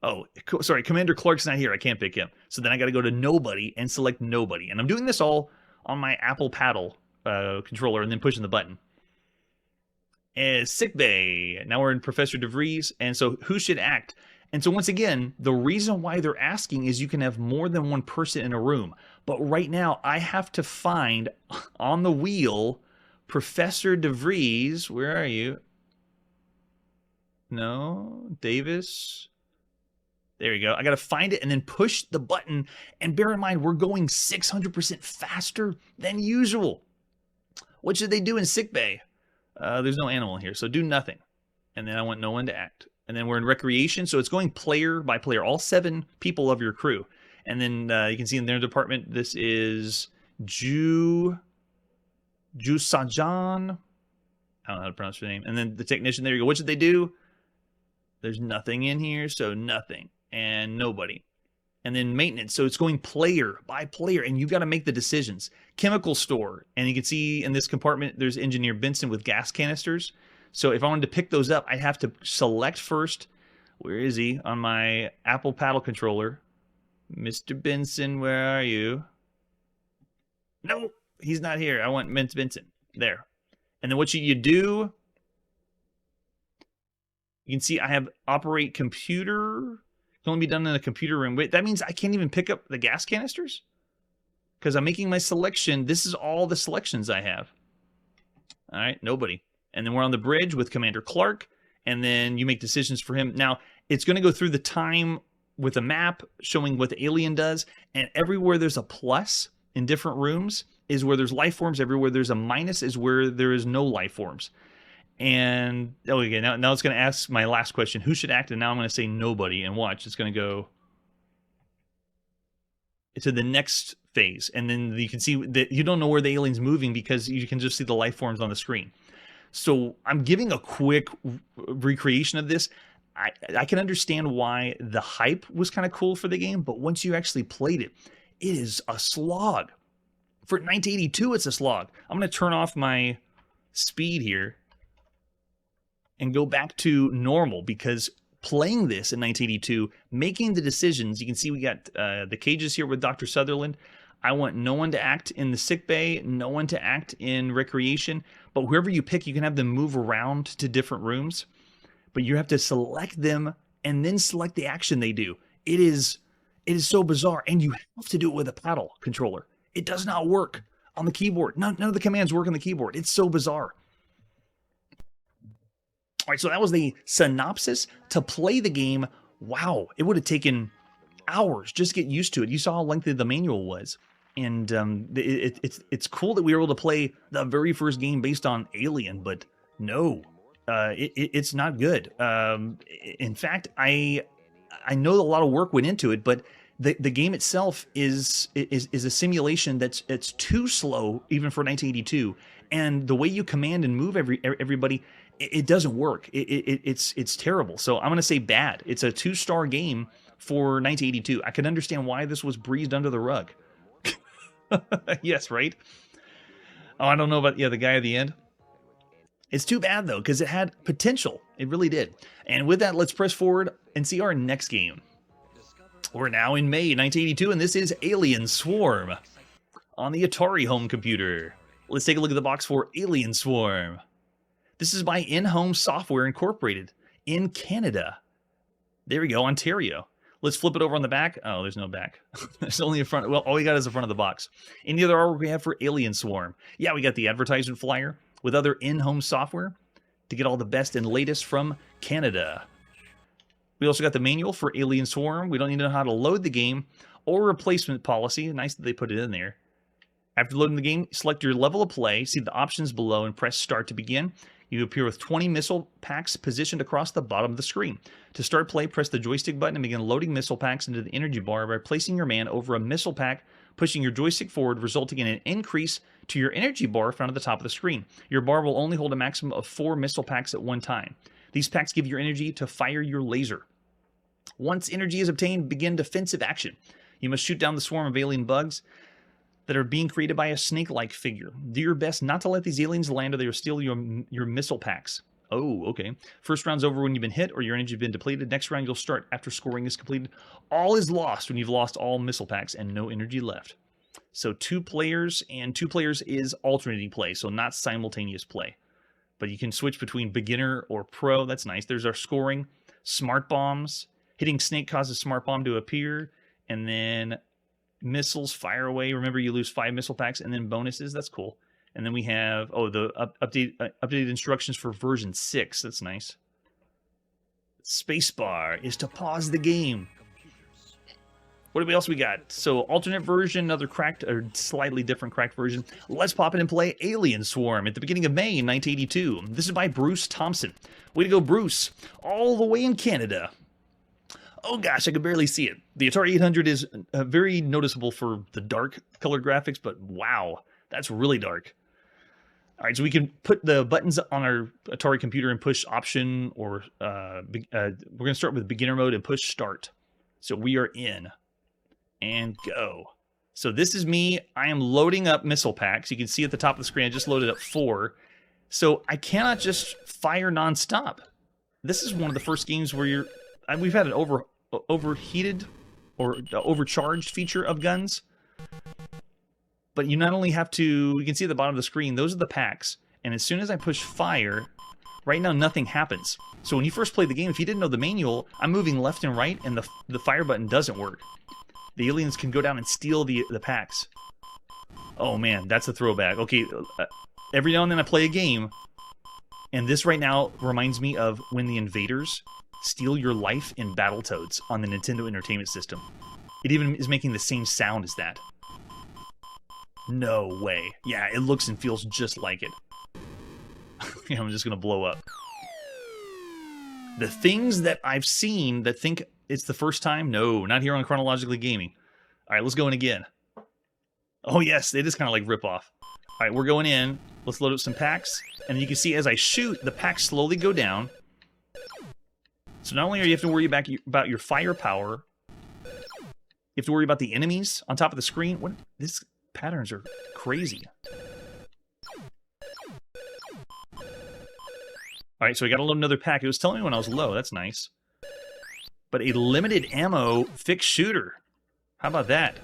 Oh, sorry, Commander Clark's not here. I can't pick him. So then I got to go to nobody and select nobody. And I'm doing this all on my Apple Paddle controller and then pushing the button. And sick bay. Now we're in Professor DeVries. And so who should act? And so once again, the reason why they're asking is you can have more than one person in a room. But right now, I have to find on the wheel Professor DeVries. Where are you? No, Davis. There you go. I got to find it and then push the button. And bear in mind, we're going 600% faster than usual. What should they do in sickbay? There's no animal here, so do nothing. And then I want no one to act. And then we're in recreation, so it's going player by player, all 7 people of your crew. And then you can see in their department, this is Ju Sajan. I don't know how to pronounce her name. And then the technician, there you go. What should they do? There's nothing in here, so nothing. And nobody. And then maintenance, so it's going player by player, and you've got to make the decisions. Chemical store, and you can see in this compartment, there's Engineer Benson with gas canisters. So if I wanted to pick those up, I have to select first. Where is he? On my Apple Paddle controller. Mr. Benson, where are you? No, he's not here. I want Benson. There. And then what should you do? You can see I have operate computer. It can only be done in a computer room. Wait, that means I can't even pick up the gas canisters? Because I'm making my selection. This is all the selections I have. All right, nobody. And then we're on the bridge with Commander Clark, and then you make decisions for him. Now, it's going to go through the time with a map showing what the alien does, and everywhere there's a plus in different rooms is where there's life forms. Everywhere there's a minus is where there is no life forms. And, okay, now it's going to ask my last question, who should act? And now I'm going to say nobody, and watch, it's going to go to the next phase. And then you can see that you don't know where the alien's moving because you can just see the life forms on the screen. So I'm giving a quick recreation of this. I can understand why the hype was kind of cool for the game, but once you actually played it, it is a slog. For 1982, it's a slog. I'm going to turn off my speed here and go back to normal because playing this in 1982, making the decisions, you can see we got the cages here with Dr. Sutherland. I want no one to act in the sick bay, no one to act in recreation, but whoever you pick, you can have them move around to different rooms, but you have to select them and then select the action they do. It is so bizarre, and you have to do it with a paddle controller. It does not work on the keyboard. None of the commands work on the keyboard. It's so bizarre. All right, so that was the synopsis. To play the game, wow, it would have taken hours just to get used to it. You saw how lengthy the manual was. And it's cool that we were able to play the very first game based on Alien, but no, it's not good. In fact, I know a lot of work went into it, but the game itself is a simulation it's too slow even for 1982. And the way you command and move everybody, it doesn't work. It's terrible. So I'm gonna say bad. It's a 2-star game for 1982. I can understand why this was breezed under the rug. Yes, right? Oh, I don't know about the guy at the end. It's too bad, though, because it had potential. It really did. And with that, let's press forward and see our next game. We're now in May 1982, and this is Alien Swarm on the Atari home computer. Let's take a look at the box for Alien Swarm. This is by In-Home Software Incorporated in Canada. There we go, Ontario. Let's flip it over on the back. Oh, there's no back. There's only a front. Well, all we got is the front of the box. Any other artwork we have for Alien Swarm? Yeah, we got the advertisement flyer with other in-home software to get all the best and latest from Canada. We also got the manual for Alien Swarm. We don't need to know how to load the game or replacement policy. Nice that they put it in there. After loading the game, select your level of play, see the options below, and press start to begin. You appear with 20 missile packs positioned across the bottom of the screen. To start play, press the joystick button and begin loading missile packs into the energy bar by placing your man over a missile pack, pushing your joystick forward, resulting in an increase to your energy bar found at the top of the screen. Your bar will only hold a maximum of 4 missile packs at one time. These packs give you energy to fire your laser. Once energy is obtained, begin defensive action. You must shoot down the swarm of alien bugs that are being created by a snake-like figure. Do your best not to let these aliens land or they will steal your missile packs. Oh, okay. First round's over when you've been hit or your energy has been depleted. Next round you'll start after scoring is completed. All is lost when you've lost all missile packs and no energy left. So 2 players, and 2 players is alternating play, so not simultaneous play. But you can switch between beginner or pro. That's nice. There's our scoring. Smart bombs. Hitting snake causes smart bomb to appear. And then missiles fire away. Remember, you lose 5 missile packs, and then bonuses. That's cool. And then we have the updated instructions for version 6. That's nice. Spacebar is to pause the game. What else we got? So alternate version, another cracked or slightly different cracked version. Let's pop in and play Alien Swarm at the beginning of May in 1982. This is by Bruce Thompson. Way to go, Bruce! All the way in Canada. Oh gosh, I could barely see it. The Atari 800 is very noticeable for the dark colored graphics, but wow, that's really dark. All right, so we can put the buttons on our Atari computer and push option, or we're going to start with beginner mode and push start. So we are in and go. So this is me. I am loading up missile packs. You can see at the top of the screen, I just loaded up 4. So I cannot just fire nonstop. This is one of the first games where we've had an overheated or overcharged feature of guns. But you not only have to, you can see at the bottom of the screen, those are the packs. And as soon as I push fire, right now nothing happens. So when you first play the game, if you didn't know the manual, I'm moving left and right and the fire button doesn't work. The aliens can go down and steal the packs. Oh man, that's a throwback. Okay, every now and then I play a game, and this right now reminds me of when the invaders steal your life in Battletoads on the Nintendo Entertainment System. It even is making the same sound as that. No way. Yeah, it looks and feels just like it. I'm just gonna blow up. The things that I've seen that think it's the first time, no, not here on Chronologically Gaming. All right, let's go in again. Oh yes, it is kind of like rip-off. All right, we're going in. Let's load up some packs. And you can see as I shoot, the packs slowly go down. So not only are you have to worry about your firepower, you have to worry about the enemies on top of the screen. What? These patterns are crazy. All right, so I got to load another pack. It was telling me when I was low. That's nice. But a limited ammo fixed shooter. How about that?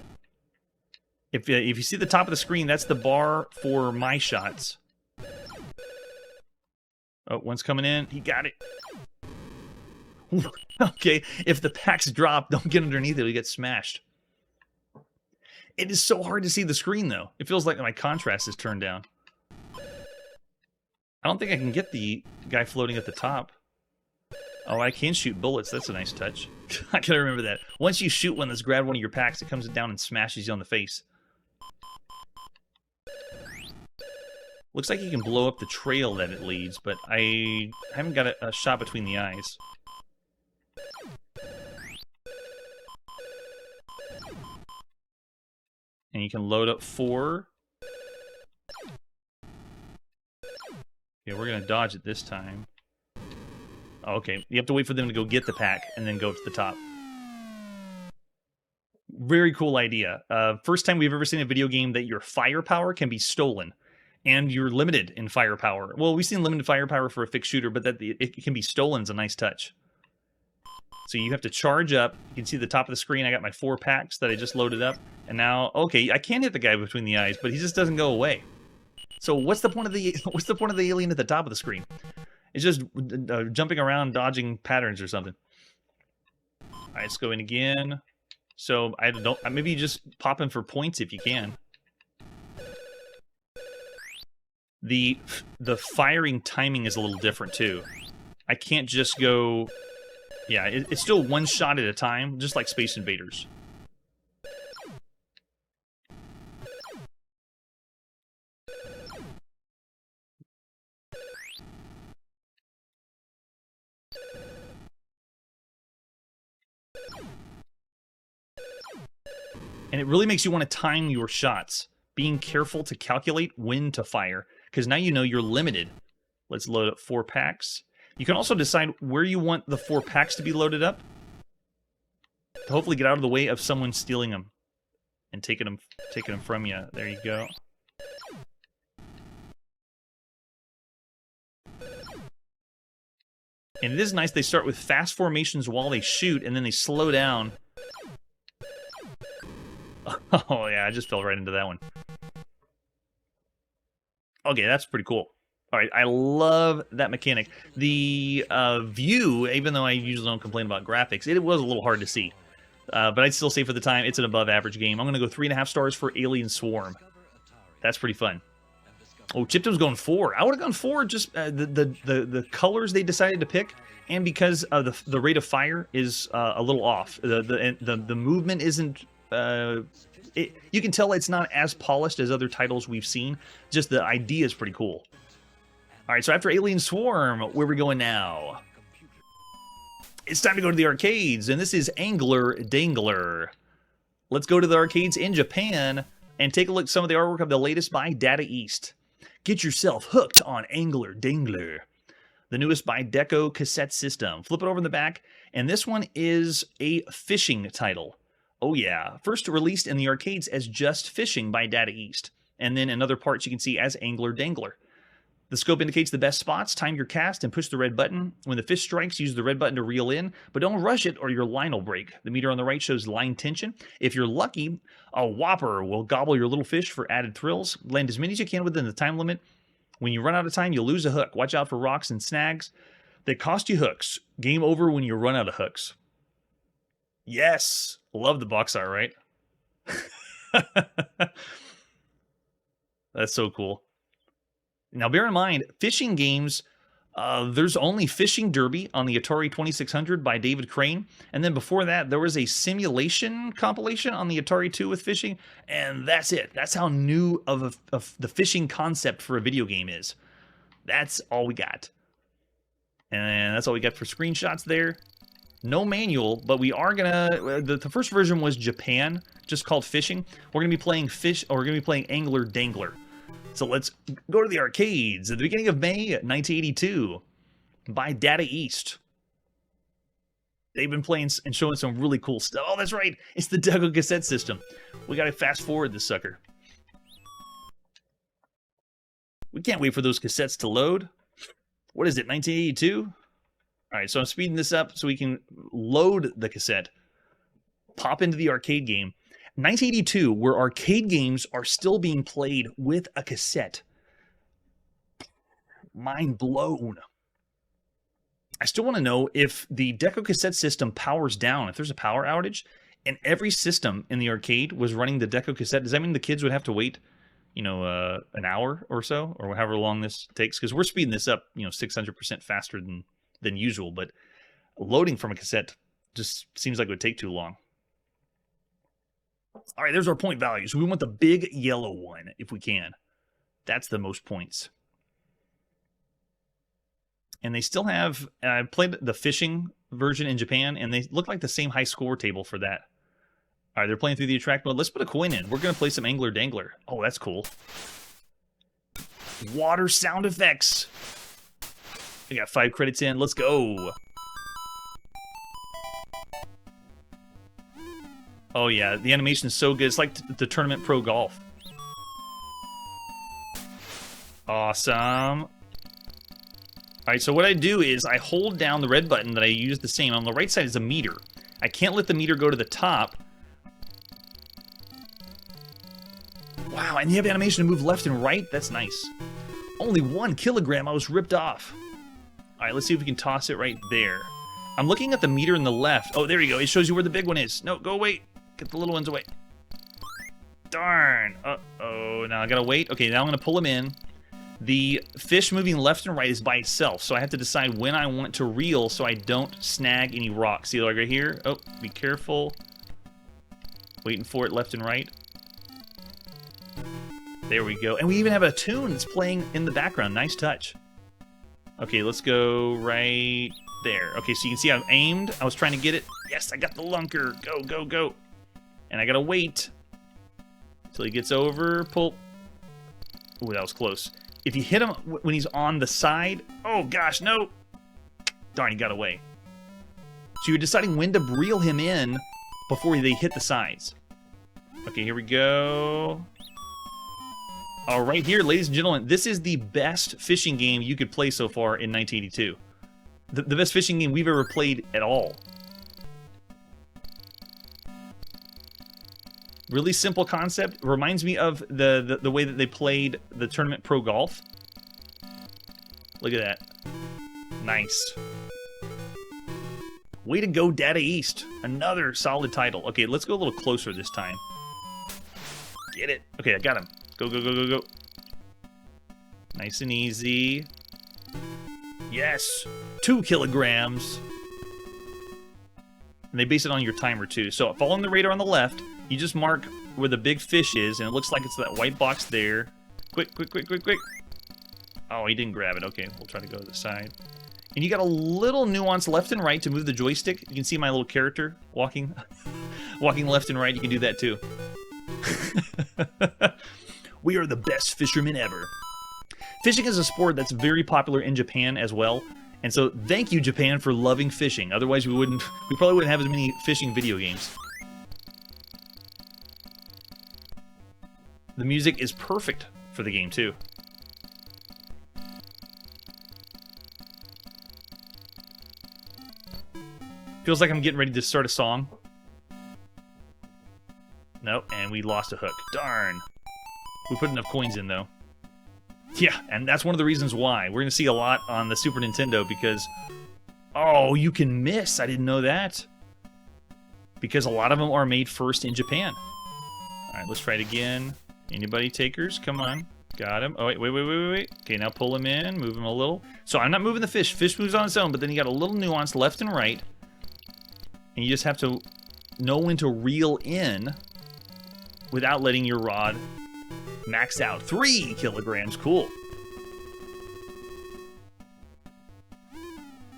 If you see the top of the screen, that's the bar for my shots. Oh, one's coming in. He got it. Okay, if the packs drop, don't get underneath it. You'll get smashed. It is so hard to see the screen, though. It feels like my contrast is turned down. I don't think I can get the guy floating at the top. Oh, I can shoot bullets. That's a nice touch. I gotta remember that. Once you shoot one that's grabbed one of your packs, it comes down and smashes you on the face. Looks like you can blow up the trail that it leads, but I haven't got a shot between the eyes. And you can load up 4. Okay, we're gonna dodge it this time. Oh, okay, you have to wait for them to go get the pack and then go to the top. Very cool idea. First time we've ever seen a video game that your firepower can be stolen. And you're limited in firepower. Well, we've seen limited firepower for a fixed shooter, but that it can be stolen is a nice touch. So you have to charge up. You can see the top of the screen. I got my 4 packs that I just loaded up. And now, okay, I can hit the guy between the eyes, but he just doesn't go away. So what's the point of the alien at the top of the screen? It's just jumping around, dodging patterns or something. All right, let's go in again. So I don't. Maybe you just pop in for points if you can. The firing timing is a little different too. I can't just go. Yeah, it's still one shot at a time, just like Space Invaders. And it really makes you want to time your shots, being careful to calculate when to fire, because now you know you're limited. Let's load up 4 packs. You can also decide where you want the 4 packs to be loaded up, to hopefully get out of the way of someone stealing them and taking them from you. There you go. And it is nice they start with fast formations while they shoot, and then they slow down. Oh, yeah, I just fell right into that one. Okay, that's pretty cool. All right, I love that mechanic. The view, even though I usually don't complain about graphics, it was a little hard to see. But I'd still say for the time, it's an above-average game. I'm going to go 3.5 stars for Alien Swarm. That's pretty fun. Oh, Chipto's going 4. I would have gone 4, just the colors they decided to pick, and because the rate of fire is a little off. The movement isn't... you can tell it's not as polished as other titles we've seen. Just the idea is pretty cool. All right, so after Alien Swarm, where are we going now? It's time to go to the arcades, and this is Dangler. Let's go to the arcades in Japan and take a look at some of the artwork of the latest by Data East. Get yourself hooked on Dangler, the newest by Deco cassette system. Flip it over in the back, and this one is a fishing title. Oh yeah, first released in the arcades as just Fishing by Data East, and then in other parts you can see as Dangler. The scope indicates the best spots, time your cast, and push the red button. When the fish strikes, use the red button to reel in, but don't rush it or your line will break. The meter on the right shows line tension. If you're lucky, a whopper will gobble your little fish for added thrills. Land as many as you can within the time limit. When you run out of time, you'll lose a hook. Watch out for rocks and snags. They cost you hooks. Game over when you run out of hooks. Yes! Love the box art, right? That's so cool. Now, bear in mind, fishing games, there's only Fishing Derby on the Atari 2600 by David Crane. And then before that, there was a simulation compilation on the Atari 2 with fishing. And that's it. That's how new of the fishing concept for a video game is. That's all we got. And that's all we got for screenshots there. No manual, but we are gonna... The first version was Japan, just called Fishing. We're gonna be playing Dangler. So let's go to the arcades at the beginning of May 1982 by Data East. They've been playing and showing some really cool stuff. Oh, that's right. It's the Deco cassette system. We got to fast forward this sucker. We can't wait for those cassettes to load. What is it, 1982? All right, so I'm speeding this up so we can load the cassette. Pop into the arcade game. 1982, where arcade games are still being played with a cassette. Mind blown. I still want to know if the Deco cassette system powers down, if there's a power outage, and every system in the arcade was running the Deco cassette. Does that mean the kids would have to wait, an hour or so, or however long this takes? Because we're speeding this up, 600% faster than usual, but loading from a cassette just seems like it would take too long. All right, there's our point values. We want the big yellow one, if we can. That's the most points. And they still have... I played the fishing version in Japan, and they look like the same high score table for that. All right, they're playing through the attract mode. Let's put a coin in. We're going to play some Dangler. Oh, that's cool. Water sound effects. We got 5 credits in. Let's go. Oh yeah, the animation is so good. It's like the Tournament Pro Golf. Awesome. All right, so what I do is I hold down the red button that I use the same. On the right side is a meter. I can't let the meter go to the top. Wow, and you have animation to move left and right? That's nice. Only 1 kilogram, I was ripped off. All right, let's see if we can toss it right there. I'm looking at the meter in the left. Oh, there you go. It shows you where the big one is. No, go away. Get the little ones away. Darn. Uh-oh. Now I gotta wait. Okay, now I'm gonna pull him in. The fish moving left and right is by itself, so I have to decide when I want to reel so I don't snag any rocks. See, like right here? Oh, be careful. Waiting for it left and right. There we go. And we even have a tune that's playing in the background. Nice touch. Okay, let's go right there. Okay, so you can see I've aimed. I was trying to get it. Yes, I got the lunker. Go, go, go. And I gotta wait until he gets over. Pull. Ooh, that was close. If you hit him when he's on the side... Oh, gosh, no. Darn, he got away. So you're deciding when to reel him in before they hit the sides. Okay, here we go. All right, here, ladies and gentlemen, this is the best fishing game you could play so far in 1982. The best fishing game we've ever played at all. Really simple concept. Reminds me of the way that they played the Tournament Pro Golf. Look at that. Nice. Way to go, Data East. Another solid title. Okay, let's go a little closer this time. Get it. Okay, I got him. Go, go, go, go, go. Nice and easy. Yes. 2 kilograms. And they base it on your timer, too. So, following the radar on the left, you just mark where the big fish is, and it looks like it's that white box there. Quick, quick, quick, quick, quick. Oh, he didn't grab it. Okay, we'll try to go to the side. And you got a little nuance left and right to move the joystick. You can see my little character walking, walking left and right. You can do that, too. We are the best fishermen ever. Fishing is a sport that's very popular in Japan as well. And so, thank you, Japan, for loving fishing. Otherwise, we probably wouldn't have as many fishing video games. The music is perfect for the game, too. Feels like I'm getting ready to start a song. Nope, and we lost a hook. Darn. We put enough coins in, though. Yeah, and that's one of the reasons why. We're going to see a lot on the Super Nintendo because... Oh, you can miss. I didn't know that. Because a lot of them are made first in Japan. Alright, let's try it again. Anybody takers? Come on. Got him. Oh, wait, wait, wait, wait, wait, wait. Okay, now pull him in. Move him a little. So I'm not moving the fish. Fish moves on its own, but then you got a little nuance left and right. And you just have to know when to reel in without letting your rod max out. 3 kilograms. Cool.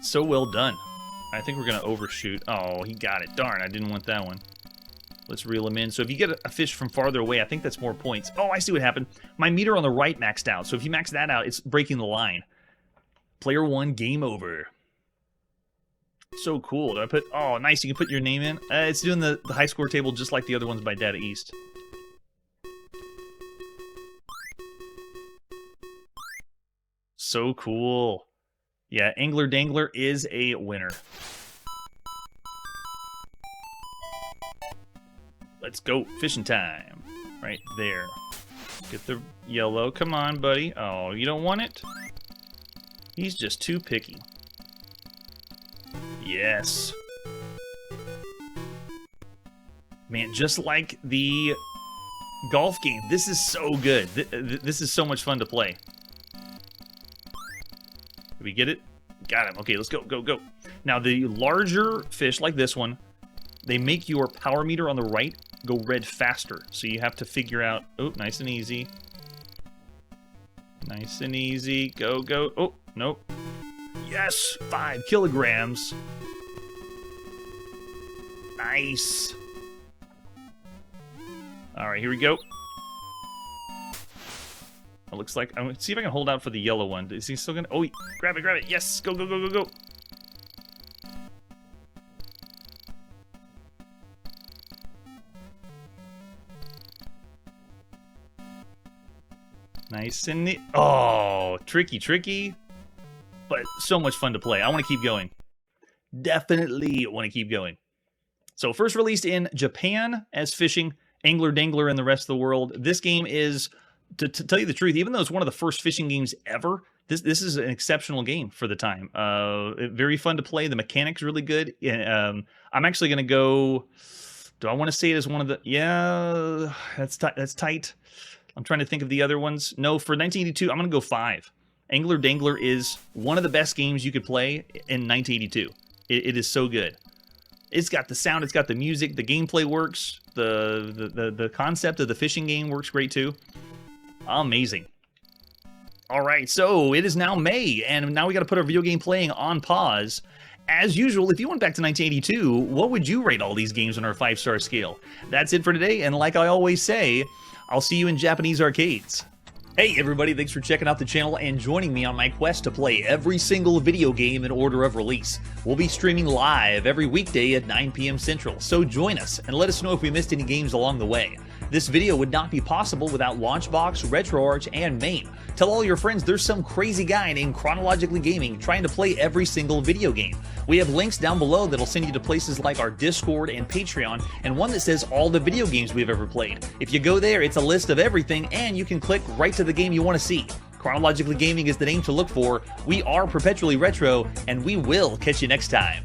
So well done. I think we're going to overshoot. Oh, he got it. Darn, I didn't want that one. Let's reel him in. So if you get a fish from farther away, I think that's more points. Oh, I see what happened. My meter on the right maxed out. So if you max that out, it's breaking the line. Player 1, game over. So cool. Do I put... Oh, nice. You can put your name in. It's doing the high score table just like the other ones by Data East. So cool. Yeah, Angler Dangler is a winner. Let's go. Fishing time. Right there. Get the yellow. Come on, buddy. Oh, you don't want it? He's just too picky. Yes. Man, just like the golf game, this is so good. This is so much fun to play. Did we get it? Got him. Okay, let's go, go, go. Now, the larger fish, like this one, they make your power meter on the right go red faster. So you have to figure out... Oh, nice and easy. Nice and easy. Go, go. Oh, nope. Yes! 5 kilograms. Nice. Alright, here we go. It looks like... I'm gonna see if I can hold out for the yellow one. Is he still gonna... Oh, grab it, grab it. Yes! Go, go, go, go, go. Nice and neat. Oh, tricky, tricky. But so much fun to play. I want to keep going. Definitely want to keep going. So first released in Japan as fishing, Angler Dangler in the rest of the world. This game is to tell you the truth, even though it's one of the first fishing games ever, this is an exceptional game for the time. Very fun to play. The mechanics really good. I'm actually going to go. Do I want to say it as one of the? Yeah, that's tight. I'm trying to think of the other ones. No, for 1982, I'm going to go 5. Angler Dangler is one of the best games you could play in 1982. It is so good. It's got the sound, it's got the music, the gameplay works, the concept of the fishing game works great too. Amazing. All right, so it is now May, and now we got to put our video game playing on pause. As usual, if you went back to 1982, what would you rate all these games on our 5-star scale? That's it for today, and like I always say, I'll see you in Japanese arcades. Hey everybody, thanks for checking out the channel and joining me on my quest to play every single video game in order of release. We'll be streaming live every weekday at 9 p.m. Central, so join us and let us know if we missed any games along the way. This video would not be possible without Launchbox, RetroArch, and MAME. Tell all your friends there's some crazy guy named Chronologically Gaming trying to play every single video game. We have links down below that'll send you to places like our Discord and Patreon, and one that says all the video games we've ever played. If you go there, it's a list of everything, and you can click right to the game you want to see. Chronologically Gaming is the name to look for. We are perpetually retro, and we will catch you next time.